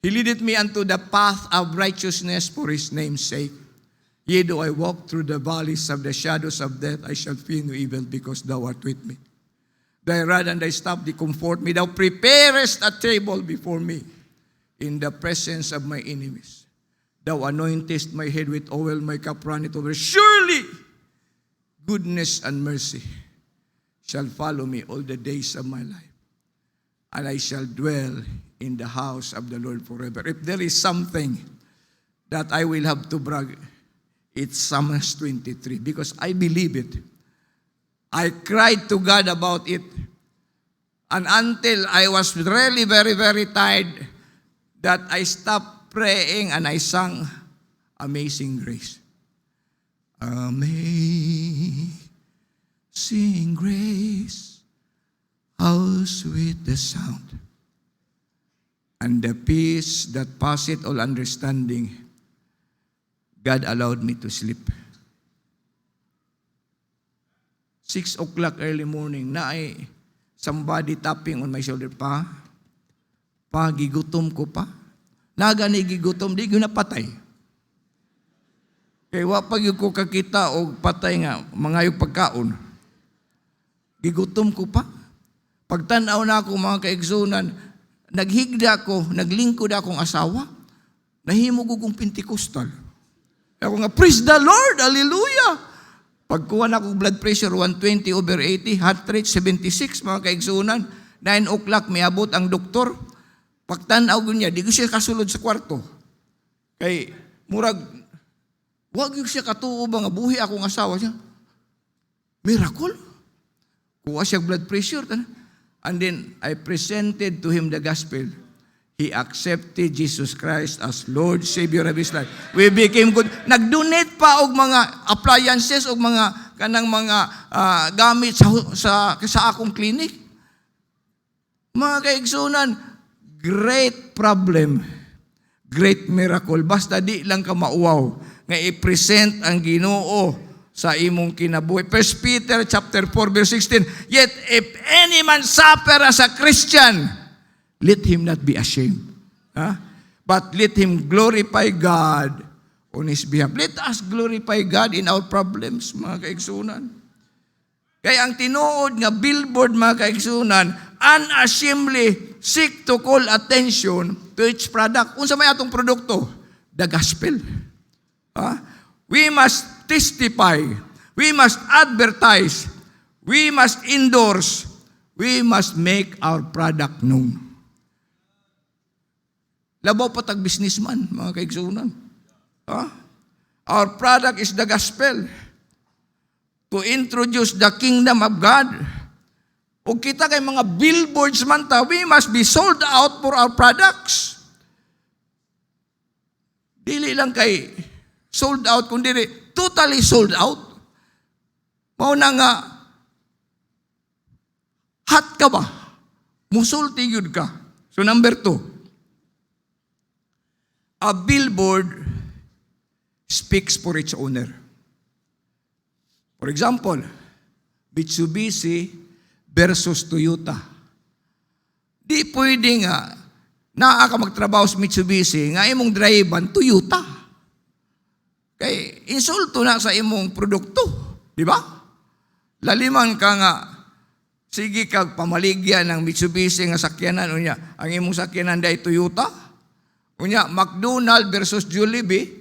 He leadeth me unto the path of righteousness for his name's sake. Yea, though I walk through the valleys of the shadows of death, I shall fear no evil because thou art with me. Thy rod and thy staff, they comfort me. Thou preparest a table before me in the presence of my enemies. Thou anointest my head with oil, my cup runneth over. Surely, goodness and mercy shall follow me all the days of my life, and I shall dwell in the house of the Lord forever. If there is something that I will have to brag, it's Psalms 23, because I believe it. I cried to God about it, and until I was really very, very tired, that I stopped praying and I sang Amazing Grace. Amazing grace, how sweet the sound, and the peace that passeth all understanding. God allowed me to sleep. 6 o'clock early morning, na ay somebody tapping on my shoulder, Pa, gigutom ko pa. Nagani gigutom, di ko napatay. Kaya wapag yung ko kakita o patay nga, mga yung pagkaon. Gigutom ko pa. Pagtanaw na ako mga kaigsunan, naghigda ako, naglingkod akong asawa, nahimog akong Pentecostal. Ako nga, praise the Lord, hallelujah! Pagkuha na akong blood pressure, 120/80, heart rate 76, mga kaigsunan, 9 o'clock, may abot ang doktor. Pagtanaw ko niya, di ko siya kasulod sa kwarto. Kay, murag, wag yung siya katuo ba nga buhi akong asawa siya. Miracle. Kuha siya blood pressure. And then, I presented to him the gospel. He accepted Jesus Christ as Lord, Savior of his life. We became good. Nag-donate pa og mga appliances og mga kanang mga gamit sa akong clinic. Mga kaigsunan, great problem, great miracle. Basta di lang ka mauwaw nga i-present ang Ginoo sa imong kinabuhi. 1 Peter chapter 4 verse 16, yet if any man suffer as a Christian, let him not be ashamed. But let him glorify God on his behalf. Let us glorify God in our problems, mga kaigsunan. Kaya ang tinuod nga billboard, mga kaigsunan, unashamedly seek to call attention to its product. Unsa may atong produkto? The gospel. We must testify. We must advertise. We must endorse. We must make our product known. Labaw pa tag businessman, mga kaigsunan. Our product is the gospel. To introduce the kingdom of God. O kita kay mga billboards man ta, we must be sold out for our products. Dili lang kay sold out, kundi totally sold out. Mauna nga, hot ka ba? Musulti yun ka. So number 2, a billboard speaks for its owner. For example, Mitsubishi versus Toyota. Di pwede nga naa ka magtrabaho sa Mitsubishi nga imong drivean Toyota. Kay insulto na sa imong produkto, di ba? Laliman ka nga sige kag pamaligyan ng Mitsubishi nga sakyanan unya, ang imong sakyanan day Toyota. Unya, McDonald versus Jollibee,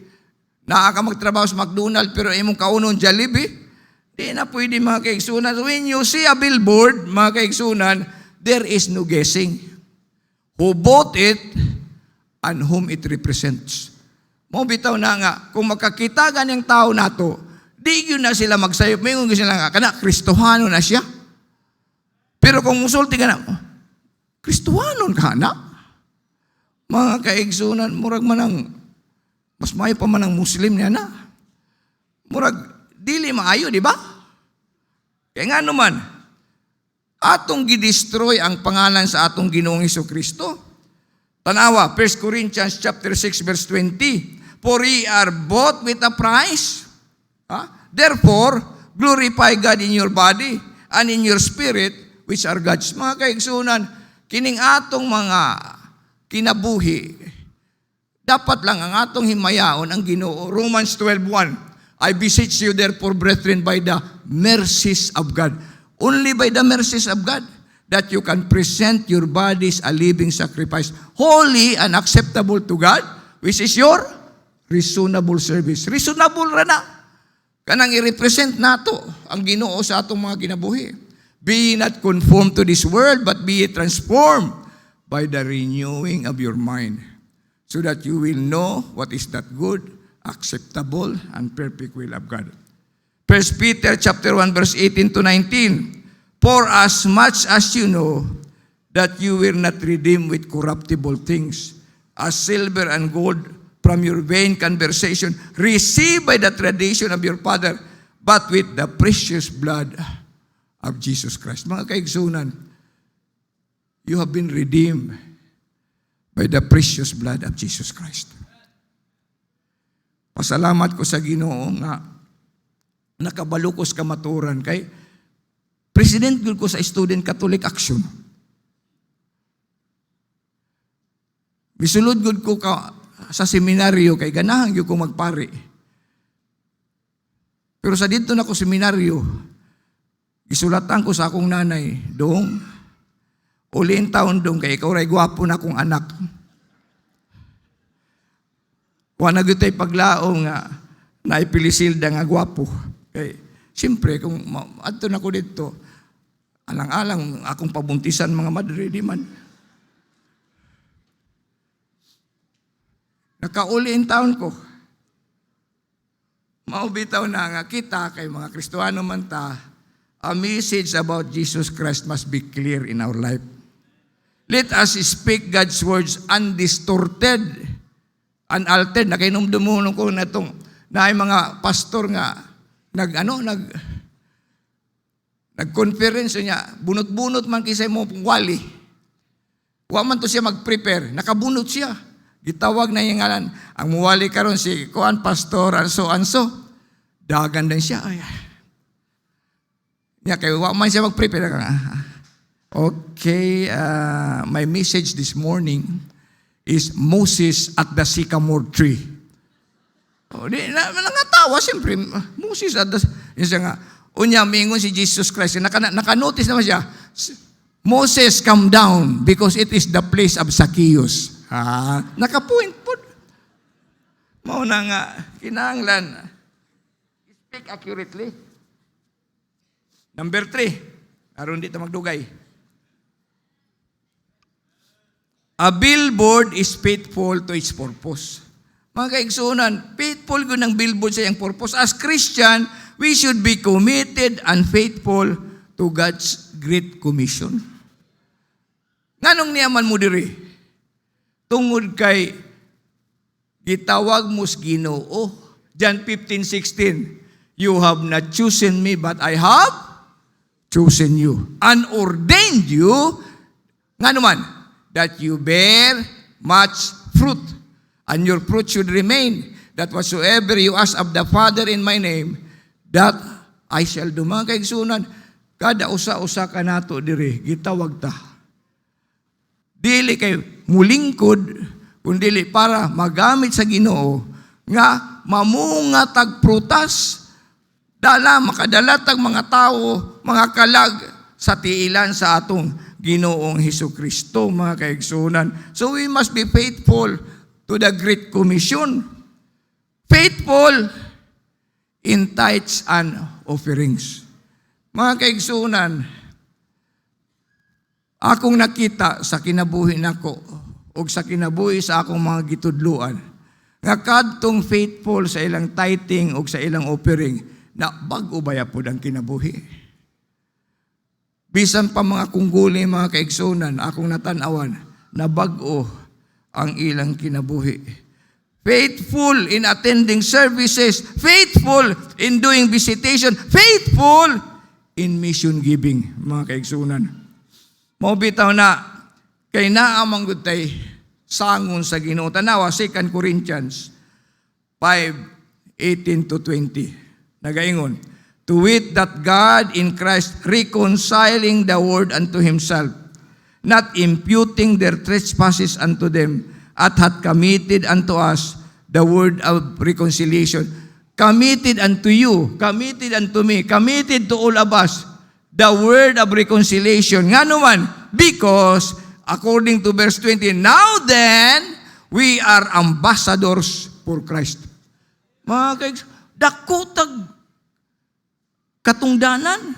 naa ka magtrabaho sa McDonald pero imong kaunon Jollibee, di na pwede mga kaigsunan. So when you see a billboard, mga kaigsunan, there is no guessing who bought it and whom it represents. Mo bitaw na nga, kung makakita ganyang tao nato, di yun na sila magsayop. May kung sila nga, kana, Kristohano na siya. Pero kung musulti ka na, Kristohanon ka na? Mga kaigsunan, murag manang, mas maayo pa man ang Muslim niya na. Murag, dili maayo, di ba? Kaya nga naman, atong gidestroy ang pangalan sa atong Ginoong Hesukristo. Tanawa, 1 Corinthians chapter 6, verse 20. For ye are bought with a price. Therefore, glorify God in your body and in your spirit, which are God's. Mga kaigsunan, kining atong mga kinabuhi, dapat lang ang atong himayaon ang Ginoo. Romans 12:1. I beseech you therefore, brethren, by the mercies of God. Only by the mercies of God that you can present your bodies a living sacrifice, holy and acceptable to God, which is your reasonable service. Reasonable ra na. Kanang i-represent nato ang Ginoo sa atong mga kinabuhi. Be not conformed to this world, but be transformed by the renewing of your mind, so that you will know what is that good, acceptable, and perfect will of God. 1 Peter chapter 1, verse 18 to 19. For as much as you know that you were not redeemed with corruptible things, as silver and gold from your vain conversation, received by the tradition of your father, but with the precious blood of Jesus Christ. Mga kaigsunan, you have been redeemed by the precious blood of Jesus Christ. Pasalamat ko sa Ginoo nga nakabalo ko sa kamaturan kay president gyud ko sa Student Catholic Action. Misulod gyud ko sa seminaryo kay ganahan gyud ko magpari. Pero sa dito na ko seminaryo, isulatan ko sa akong nanay, dong, ulin taon dong, kay ikaw ray gwapo na akong anak. Wala gyud tay paglaong nga naipilisilda nga gwapo. Kay siyempre kung adto na ko dito, alang-alang akong pabuntisan mga madre di man. Nakaulin taon ko. Maubitaw na nga kita kay mga Kristohano man ta, a message about Jesus Christ must be clear in our life. Let us speak God's words undistorted, unaltered. Nakinomdumunon ko na itong na ay mga pastor nga nag-conference niya, bunot-bunot man kisay mo wali. Wa man to siya mag-prepare, nakabunot siya. Gitawag na yung ngalan, ang muwali karon si Kuan Pastor anso. Dagan din siya. Ay. Ya, kaya wa man siya mag-prepare. Okay, my message this morning is Moses at the sycamore tree. O, di, nangatawa siyempre. Moses at the... Yung siya nga, unya, mingon si Jesus Christ. Nakanotice naman siya. Moses come down because it is the place of Zacchaeus. Nakapoint po. Mauna nga, kinahanglan. Speak accurately. Number 3. Aron dito magdugay. A billboard is faithful to its purpose. Mga kaigsunan, faithful ko ng billboard sa iyang purpose. As Christian, we should be committed and faithful to God's Great Commission. Nganong niyaman mo diri? Tungod kay gitawag mo sa Ginoo. John 15:16, you have not chosen me, but I have chosen you. And ordained you, nga naman, that you bear much fruit, and your fruit should remain, that whatsoever you ask of the Father in my name, that I shall do. Mga kaigsunan, kada usa-usa ka nato diri, gitawag ta. Dili kay mulingkod, kundili para magamit sa Ginoo, nga mamungatag prutas, makadalatag mga tao, mga kalag sa tiilan sa atong Ginoong Hesukristo, mga kaigsunan. So we must be faithful to the Great Commission. Faithful in tithes and offerings. Mga kaigsunan, akong nakita sa kinabuhi nako o sa kinabuhi sa akong mga gitudluan, nga kadtong faithful sa ilang tithing o sa ilang offering, na bag-o baya po ang kinabuhi. Bisan pa mga kungguli, mga kaigsunan, akong natanawan, na bag-o ang ilang kinabuhi. Faithful in attending services, faithful in doing visitation, faithful in mission giving, mga kaigsunan. Maubitaw na, kay naamang gutay sangon sa Ginoo. Tanawa, 2 Corinthians 5:18-20. Nagaingon, to wit that God in Christ reconciling the world unto himself, not imputing their trespasses unto them, at hath committed unto us the word of reconciliation. Committed unto you, committed unto me, committed to all of us, the word of reconciliation. Nga naman, because, according to verse 20, now then, we are ambassadors for Christ. Mga kaigs, dakotag katungdanan,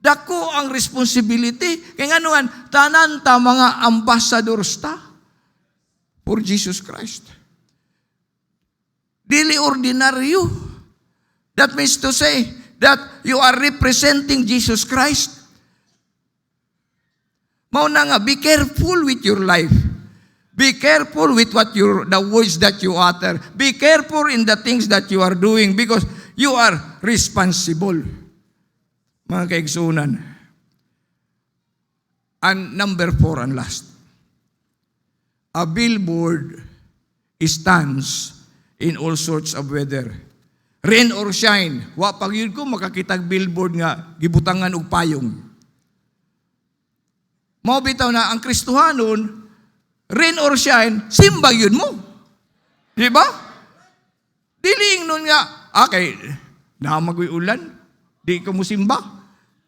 dako ang responsibility. Kaya nga naman, tanan ta mga ambassadors ta for Jesus Christ. Dili ordinaryo. That means to say that you are representing Jesus Christ. Mauna nga, be careful with your life. Be careful with the words that you utter. Be careful in the things that you are doing because you are responsible. Mga kaigsunan. And number 4 and last. A billboard stands in all sorts of weather. Rain or shine. Wa pag yun ko makakitag billboard nga gibutangan og payong. Mao bitaw na ang Kristohanon, rain or shine, simba yun mo. Di ba? Diling nun nga, okay, namagoy ulan, di ko mo simba.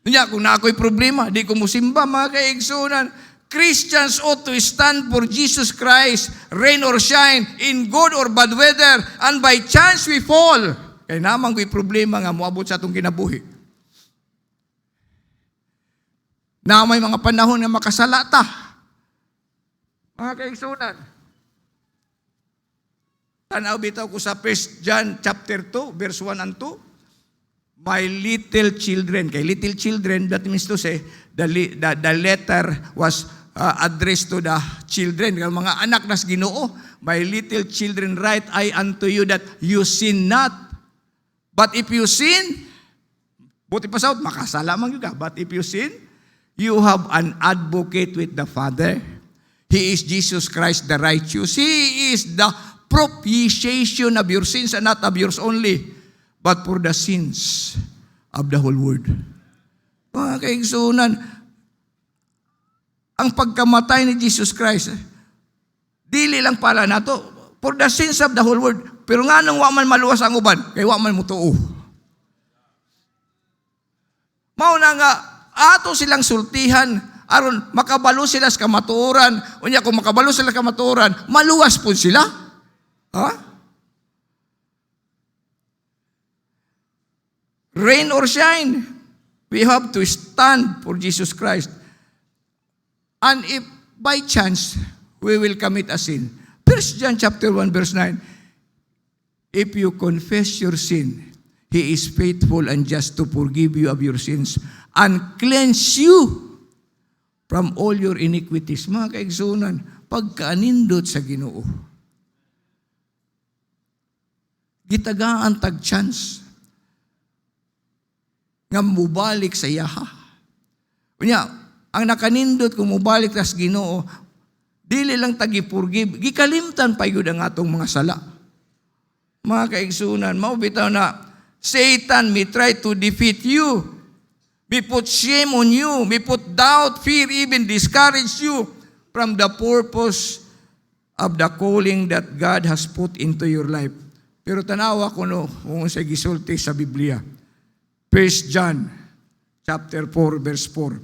Kanya, kung na ako'y problema, di ko mo simba, mga kaigsunan. Christians ought to stand for Jesus Christ, rain or shine, in good or bad weather, and by chance we fall. Kaya naman ko'y problema nga moabot sa atong kinabuhi. Na may mga panahon na makasalata. Mga kaigsunan. Tanaw bitaw ko sa 1 John chapter 2, verse 1 and 2. My little children. Kay little children, that means to say, the letter was addressed to the children. Kaya mga anak nas Ginoo, my little children, write I unto you that you sin not. But if you sin, buti pa sa makasala man yun ka. But if you sin, you have an advocate with the Father. He is Jesus Christ the righteous. He is the propitiation of your sins and not of yours only, but for the sins of the whole world. Mga kaigsunan, ang pagkamatay ni Jesus Christ, dili lang pala nato, for the sins of the whole world. Pero nga nung waman maluwas ang uban, kay waman mo tuo. Mauna nga, ato silang sultihan aron makabalo sila sa kamatuoran. Unya kung makabalo sila sa kamatuoran, maluwas po sila. Ha? Rain or shine, we have to stand for Jesus Christ. And if by chance we will commit a sin, 1 John chapter 1 verse 9, if you confess your sin, He is faithful and just to forgive you of your sins and cleanse you from all your iniquities. Mga kaigsunan, pagkaanindot sa Ginoo, gitagaan tag chance nga mubalik sa yaha. Unya, ang nakanindot kung mubalik sa Ginoo, dili lang tagi-forgive, gikalimtan pa yun ang atong mga sala. Mga kaigsunan, maubitaw na Satan may try to defeat you, may put shame on you, may put doubt, fear, even discourage you from the purpose of the calling that God has put into your life. Pero tanawa ko kung sa gisulti sa Biblia. 1 John chapter 4 verse 4.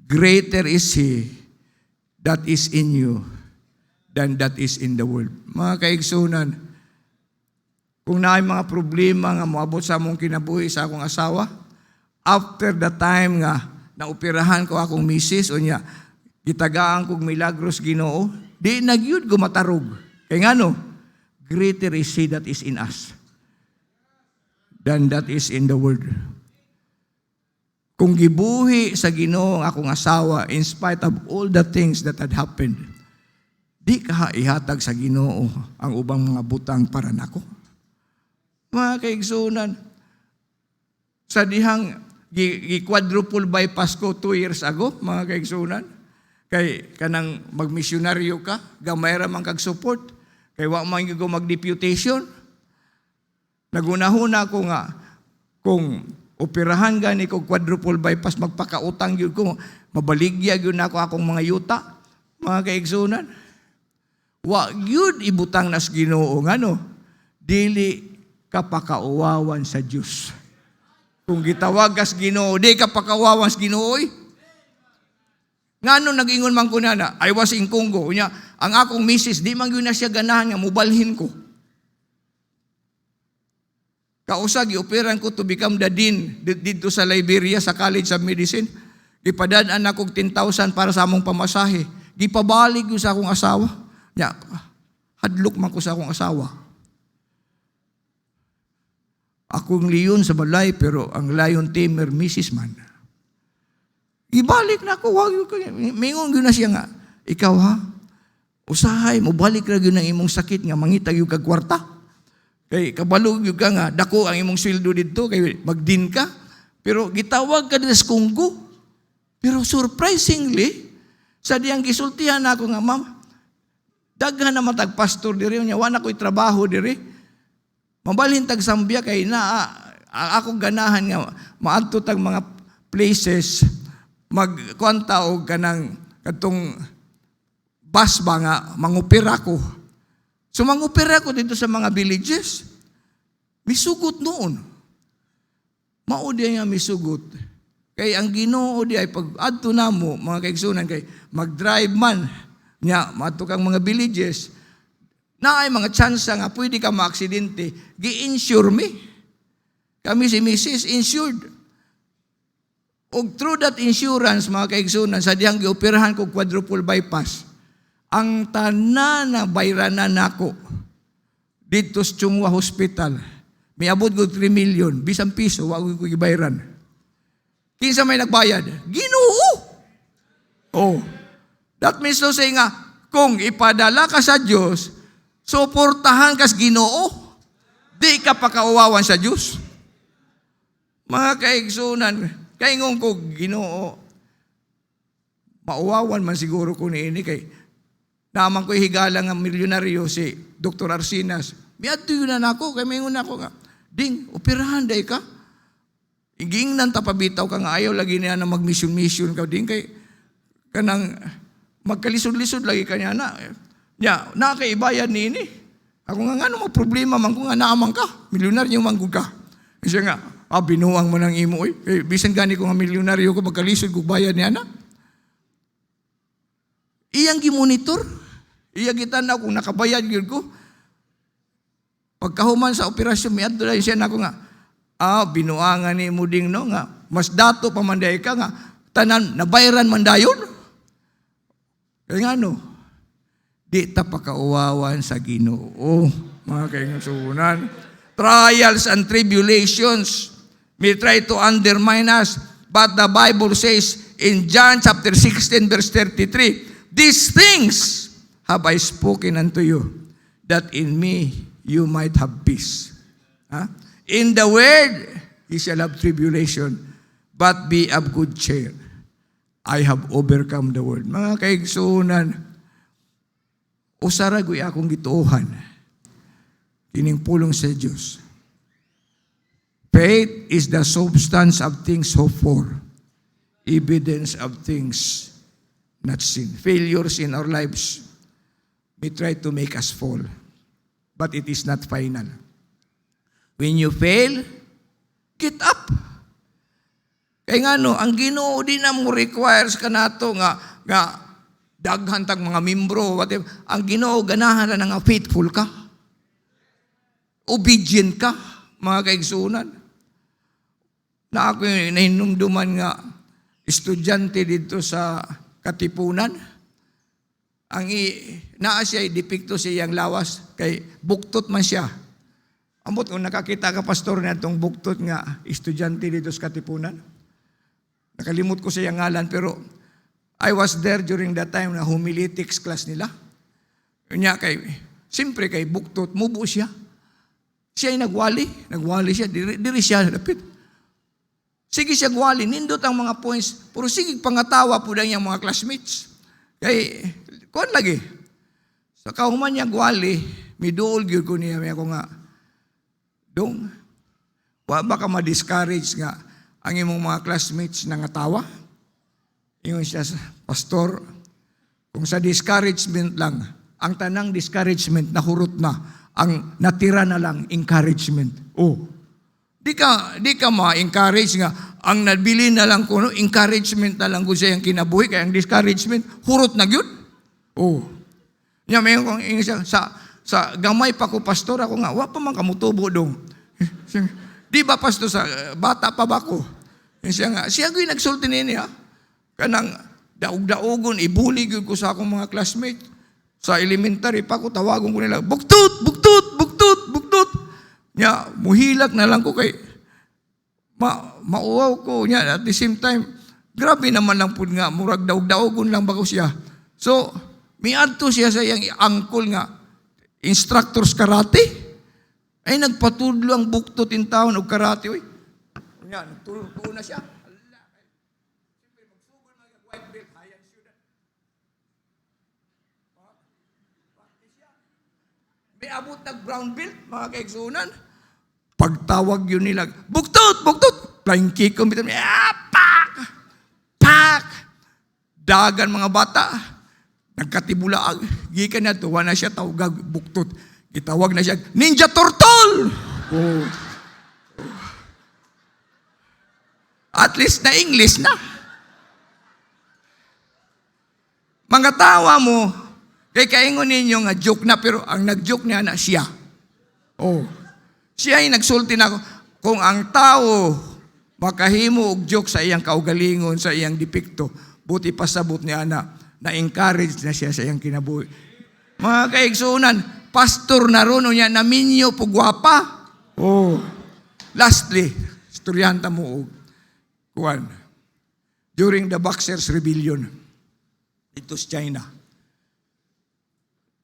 Greater is He that is in you than that is in the world. Mga kaigsunan, kung naay mga problema nga moabot sa among kinabuhi sa akong asawa, after the time nga naoperahan ko akong misis, unya gitagaan kog milagros Ginoo, di nagyud ko matarog. Kay ngano? Greater is He that is in us than that is in the world. Kung gibuhi sa Ginoo ang akong asawa, in spite of all the things that had happened, di ka ihatag sa Ginoo ang ubang mga butang para nako. Mga kaigsunan, sa dihang gi-quadruple bypass ko 2 years ago, mga kaigsunan, kay kanang magmisyonaryo ka, gamay ra man kag support, kay wa man gyud mag-deputation. Nagunahuna ko nga, kung operahan gani ko quadruple bypass, magpakautang gyud ko, mabaligya gyud nako akong mga yuta, mga kaigsunan. Wa gyud ibutang nas Ginoo ngano, dili kapakauwawan sa Diyos. Kung gitawag kas Ginoo, di kapakauwawan sa Ginoo. Ngano nag-ingon man ko na, I was in Congo. Unya, ang akong misis, di man yun na siya ganahan nga, mubalhin ko. Kausag, i-operan ko to become the dean dito sa Liberia, sa College of Medicine. Gipadadaan ako 10,000 para sa among pamasahe. Gipabalik ko sa akong asawa. Nya, hadlok man ko sa akong asawa. Akong leon sa balay, pero ang lion tamer, Mrs. Man. Ibalik na ako, wag yung mingon yun na siya nga, ikaw ha, usahay, mubalik na yun ang imong sakit nga, mangitag yung kagwarta. Kay kabalog yung ka nga, dako ang imong sweldo dito, kay magdin ka. Pero gitawag ka din sa Congo. Pero surprisingly, sa diyang gisultihan ako nga, ma'am, daghan na matag pastor diri, nya wala ko'y trabaho diri. Mabalhin tag Zambia kay na ako ganahan nga maadto tag mga places magkwanta og kanang katong bus ba nga mangupira ko. So mangupira ko dito sa mga villages. Misugot noon. Mao di nga misugot. Kay ang Ginoo di ay pag adto namo mga kaigsunan kay mag-drive man nya maadto kang mga villages. Na ay mga chance nga pwede ka ma-aksidente, gi-insure me. Kami si Mrs. insured. O through that insurance, mga kaigsunan, sa diyang gioperahan ko quadruple bypass, ang tanan na bayranan nako dito sa Chungwa Hospital, may abot ko 3 million, bisang piso, wag ko gibayran. Kinsa may nagbayad? Ginoo! Oh, that means to say nga, kung ipadala ka sa Diyos, suportahan kas Ginoo, di ka pakauwawan sa Diyos. Mga kaigsunan, kaingon ko Ginoo, mauwawan man siguro ko niini kay naman ko'y higala nga milyonaryo si Dr. Arsinas. Miadto yun na ako, kay maingon ako nga, ding, operahan day ka. Igingnan tapabitaw ka nga, ayaw lagi niya na mag-mission ka, ding kay kanang magkalisod-lisod lagi kanya na. Ya, nakaibayad ni ini. Ako nga ano mo problema man ko nga naamang ka. Milyonaryo man ko ka. Kasi nga, binuang mo ng imo. Bisan gani ko nga milyonaryo ko, magkalisod ko bayad niya na. iyang gimonitor. Iyang gitanaw kung nakabayad yun ko. Pagkahuman sa operasyon, may adto siya na ako nga, binuangan ni Muding no nga, mas dato pa manday ka nga, tanan, nabayaran man dayon. Kaya nga no, di ta pakauwawan sa Ginoo, mga kaingsunan. Trials and tribulations may try to undermine us, but the Bible says in John chapter 16 verse 33, these things have I spoken unto you, that in me you might have peace. In the world ye shall have tribulation, but be of good cheer. I have overcome the world. Mga kaigsunan, usaragoy akong gituohan, kining pulong sa Diyos. Faith is the substance of things hoped for, evidence of things not seen. Failures in our lives may try to make us fall, but it is not final. When you fail, get up. Kaya nga no, ang Ginoo di na mo requires ka nato nga daghan tag mga membro, whatever. Ang Ginoo ganahan na nga faithful ka. Obedient ka, mga kaigsunan. Na ako nahinumduman nga estudyante dito sa Katipunan. Naa siya, depikto siya yung lawas, kay buktot man siya. Ambot kung nakakita ka, pastor, na itong buktot nga estudyante dito sa Katipunan. Nakalimot ko siya ngalan, pero I was there during that time na homiletics class nila. Siyempre kay buktot, mubo siya. Siya ay nagwali siya, diri siya lapit. Sige siya gwali, nindot ang mga points, pero sige pangatawa po lang yung mga classmates. Kay, kuwan lagi. Sa kahuman niya gwali, miduol gyud ko niya, may ako nga, dong, baka ma-discourage nga ang imong mga classmates na nga tawa. Ingon siya, pastor, kung sa discouragement lang, ang tanang discouragement nahurot na, ang natira na lang encouragement. Di ka ma-encourage nga, ang nabili na lang kuno, encouragement na lang kung siya yung kinabuhi, kaya ang discouragement, hurot na yun. May kong sa gamay pa ko, pastor, ako nga, wa pa man kamutubo dong. Di ba, pastor, sa bata pa ba ko? Siya yung nagsulti niya, kanang daog-daogon, ibuli ko sa akong mga classmates. Sa elementary pa ko, tawagon ko nila, buktot! Muhilak na lang ko kay mauwaw ko niya. At the same time, grabe naman lang po nga, murag daog-daogon lang ba ko siya. So, may adto siya sa iyang uncle nga, instructors karate. Ay, nagpatudlo ang buktot in town o karate. Nagturo na siya. May abot ng brown belt, mga kaigsunan. Pagtawag yun nila, buktot! Flying kick, pak! Dagan mga bata. Nagkatibula, gikan na ito, wala siya tawag, buktot. Itawag na siya, Ninja Turtle! At least na English na. Mga tawa mo, kay kaingon ninyo nga joke na, pero ang nag-joke niya na siya. Siya ay nagsulti na ako. Kung ang tao makahimo og joke sa iyang kaugalingon, sa iyang depekto, buti pasabot niya na-encourage na siya sa iyang kinabuhi. Mga kaigsunan, pastor na ron niya, naminyo po gwapa. Lastly, storyanta mo kuwan. During the Boxers Rebellion, ito sa China.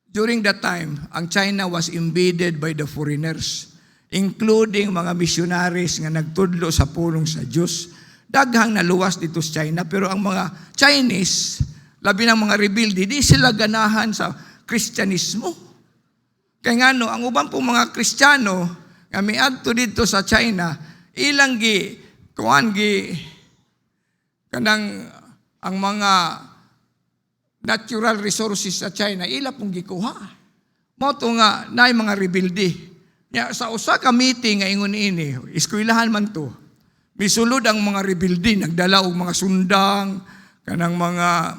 During that time, ang China was invaded by the foreigners, including mga missionaries nga nagtudlo sa pulong sa Diyos. Daghang naluwas dito sa China, pero ang mga Chinese, labi ng mga rebelde, di sila ganahan sa Kristyanismo. Kaya nga ang ubang pong mga Kristiyano, nga may adto dito sa China, ilang kanang ang mga natural resources sa China, ila pong gikuha. Moto nga, na mga rebelde. Sa usa ka meeting nga ingon ini, eskwelahan man to, misulod ang mga rebelde, nagdala og mga sundang, kanang mga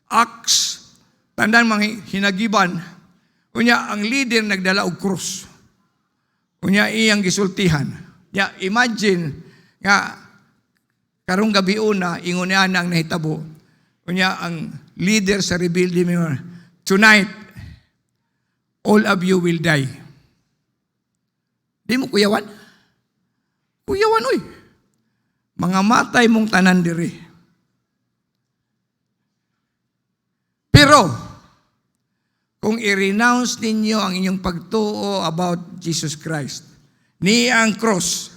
axe, Tandaan mga hinagiban, unya ang leader nagdala og krus. Unya iyang gisultihan. Ya, imagine nga karong gabi una ingon niya ang nahitabo. Unya ang leader sa rebelde mo, tonight all of you will die. Di mo kuyawan? Kuyawan oy. Mga matay mong tanan diri. Pero kung i-renounce ninyo ang inyong pagtuo about Jesus Christ, niya ang cross,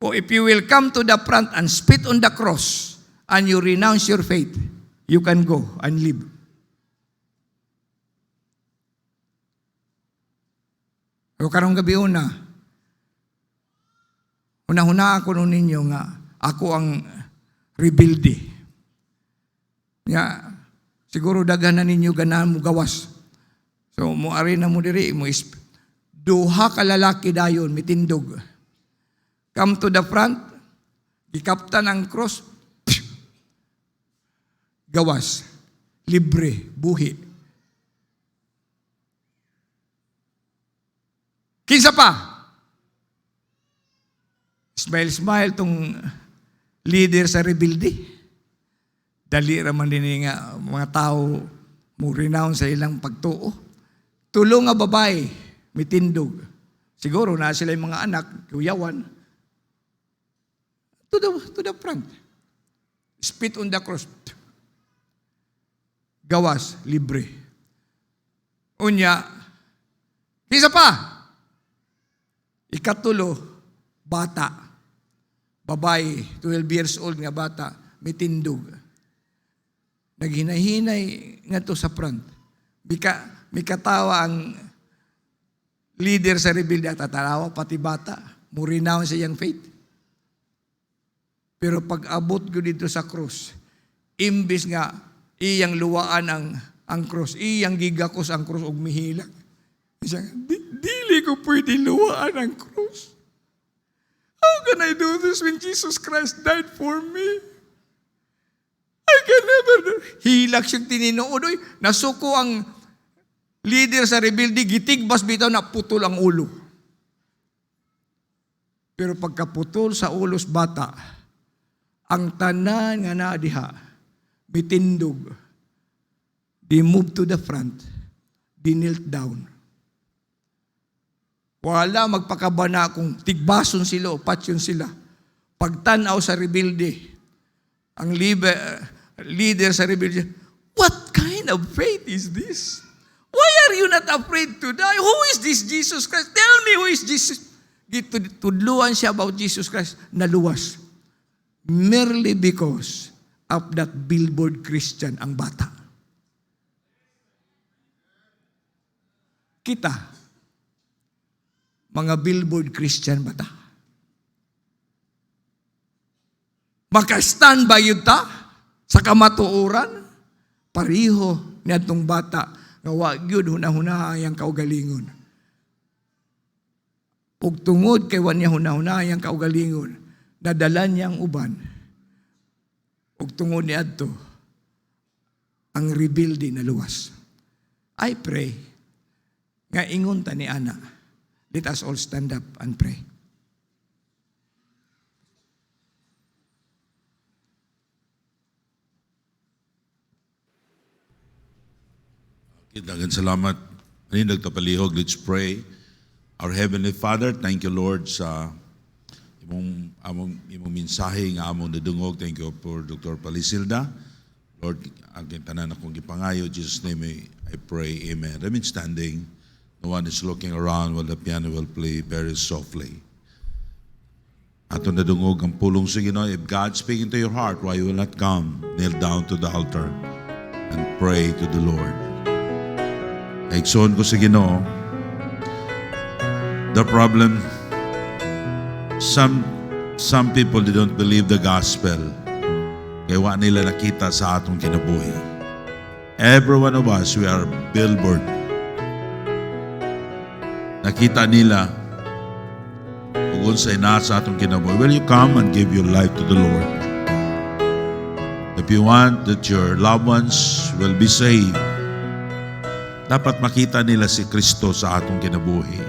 o if you will come to the front and spit on the cross, and you renounce your faith, you can go and live. O karong gabi una ako nun ninyo nga, ako ang rebelde. Nga, siguro daghan na ninyo ganahan mo gawas. So, muari na mo diri, duha ka lalaki dayon, mitindog. Come to the front, gikaptan ang cross, gawas, libre, buhi. Kinsa pa? Smile tong leader sa rebelde. Dali raman din nga mga tao mo renounce sa ilang pagtuo. Tulo nga babae, mitindog. Siguro na sila yung mga anak, kuyawan. To the front. Spit on the cross. Gawas, libre. Unya, isa pa. Ikatulo, bata. Babae, 12 years old nga bata, mitindog. Naghinahinay nga to sa front. May katawa ang leader sa rebelde at tatarawa, pati bata. Murinaw sa iyang faith. Pero pag abot ko dito sa cross, imbis nga iyang luwaan ang cross, iyang gigakos ang cross og mihilang. Dili ko pwede luwaan ang cross. How can I do this when Jesus Christ died for me? I can never do. Hilak siyang tininood. Nasuko ang leader sa rebelde, gitigbas bitaw na putol ang ulo. Pero pagkaputol sa ulos bata, ang tanan nga naa diha, bitindog, they move to the front, they knelt down. Wala magpakabana kung tigbason sila o patsyon sila. Pagtanaw sa rebelde, ang leader sa rebelde, what kind of faith is this? Why are you not afraid to die? Who is this Jesus Christ? Tell me who is Jesus. Tudluan siya about Jesus Christ, naluwas. Merely because of that billboard Christian ang bata. Kita, mga billboard Christian bata. Maka-stand by yun ta sa kamatuoran, pariho niya itong bata nga wag yun hunahuna ang kaugalingon. Ug tungod kay wanya hunahuna ang kaugalingon, nadala niyang uban. Ug tungod ni adto ang rebelde na luwas. I pray nga ingon ta ni ana. Let us all stand up and pray. Daghang salamat. Manindag ta palihog. Let's pray. Our Heavenly Father, thank you Lord sa imong mensahe nga among nadungog. Thank you for Dr. Palisilda. Lord, ang tanan akong gipangayo, Jesus' name I pray. Amen. Remain standing. No one is looking around while the piano will play very softly. Ato nadungog ang pulong sa Ginoo. If God speaking to your heart, why you will not come, kneel down to the altar and pray to the Lord. Kaigsoon ko sa Ginoo, the problem, some people, they don't believe the gospel. Kaya wa nila nakita sa atong kinabuhi. Every one of us, we are billboard. Nakita nila kung unsay naa sa atong kinabuhi. Will you come and give your life to the Lord? If you want that your loved ones will be saved, dapat makita nila si Kristo sa atong kinabuhi.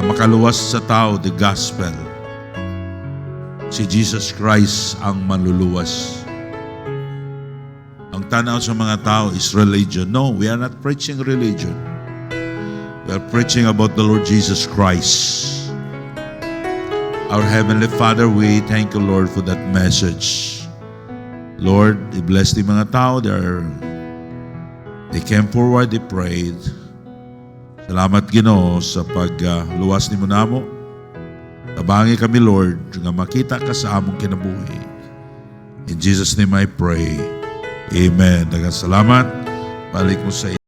Ang makaluwas sa tao, the gospel. Si Jesus Christ ang manluluwas. Ang tanaw sa mga tao is religion. No, we are not preaching religion. We are preaching about the Lord Jesus Christ. Our Heavenly Father, we thank you, Lord, for that message. Lord, i-bless the mga tao. They came forward, they prayed. Salamat, Ginoo, sa pagluwas ni mo namo. Tabangi kami, Lord, nga makita ka sa among kinabuhi. In Jesus' name I pray. Amen. Daghang salamat. Balik mo sa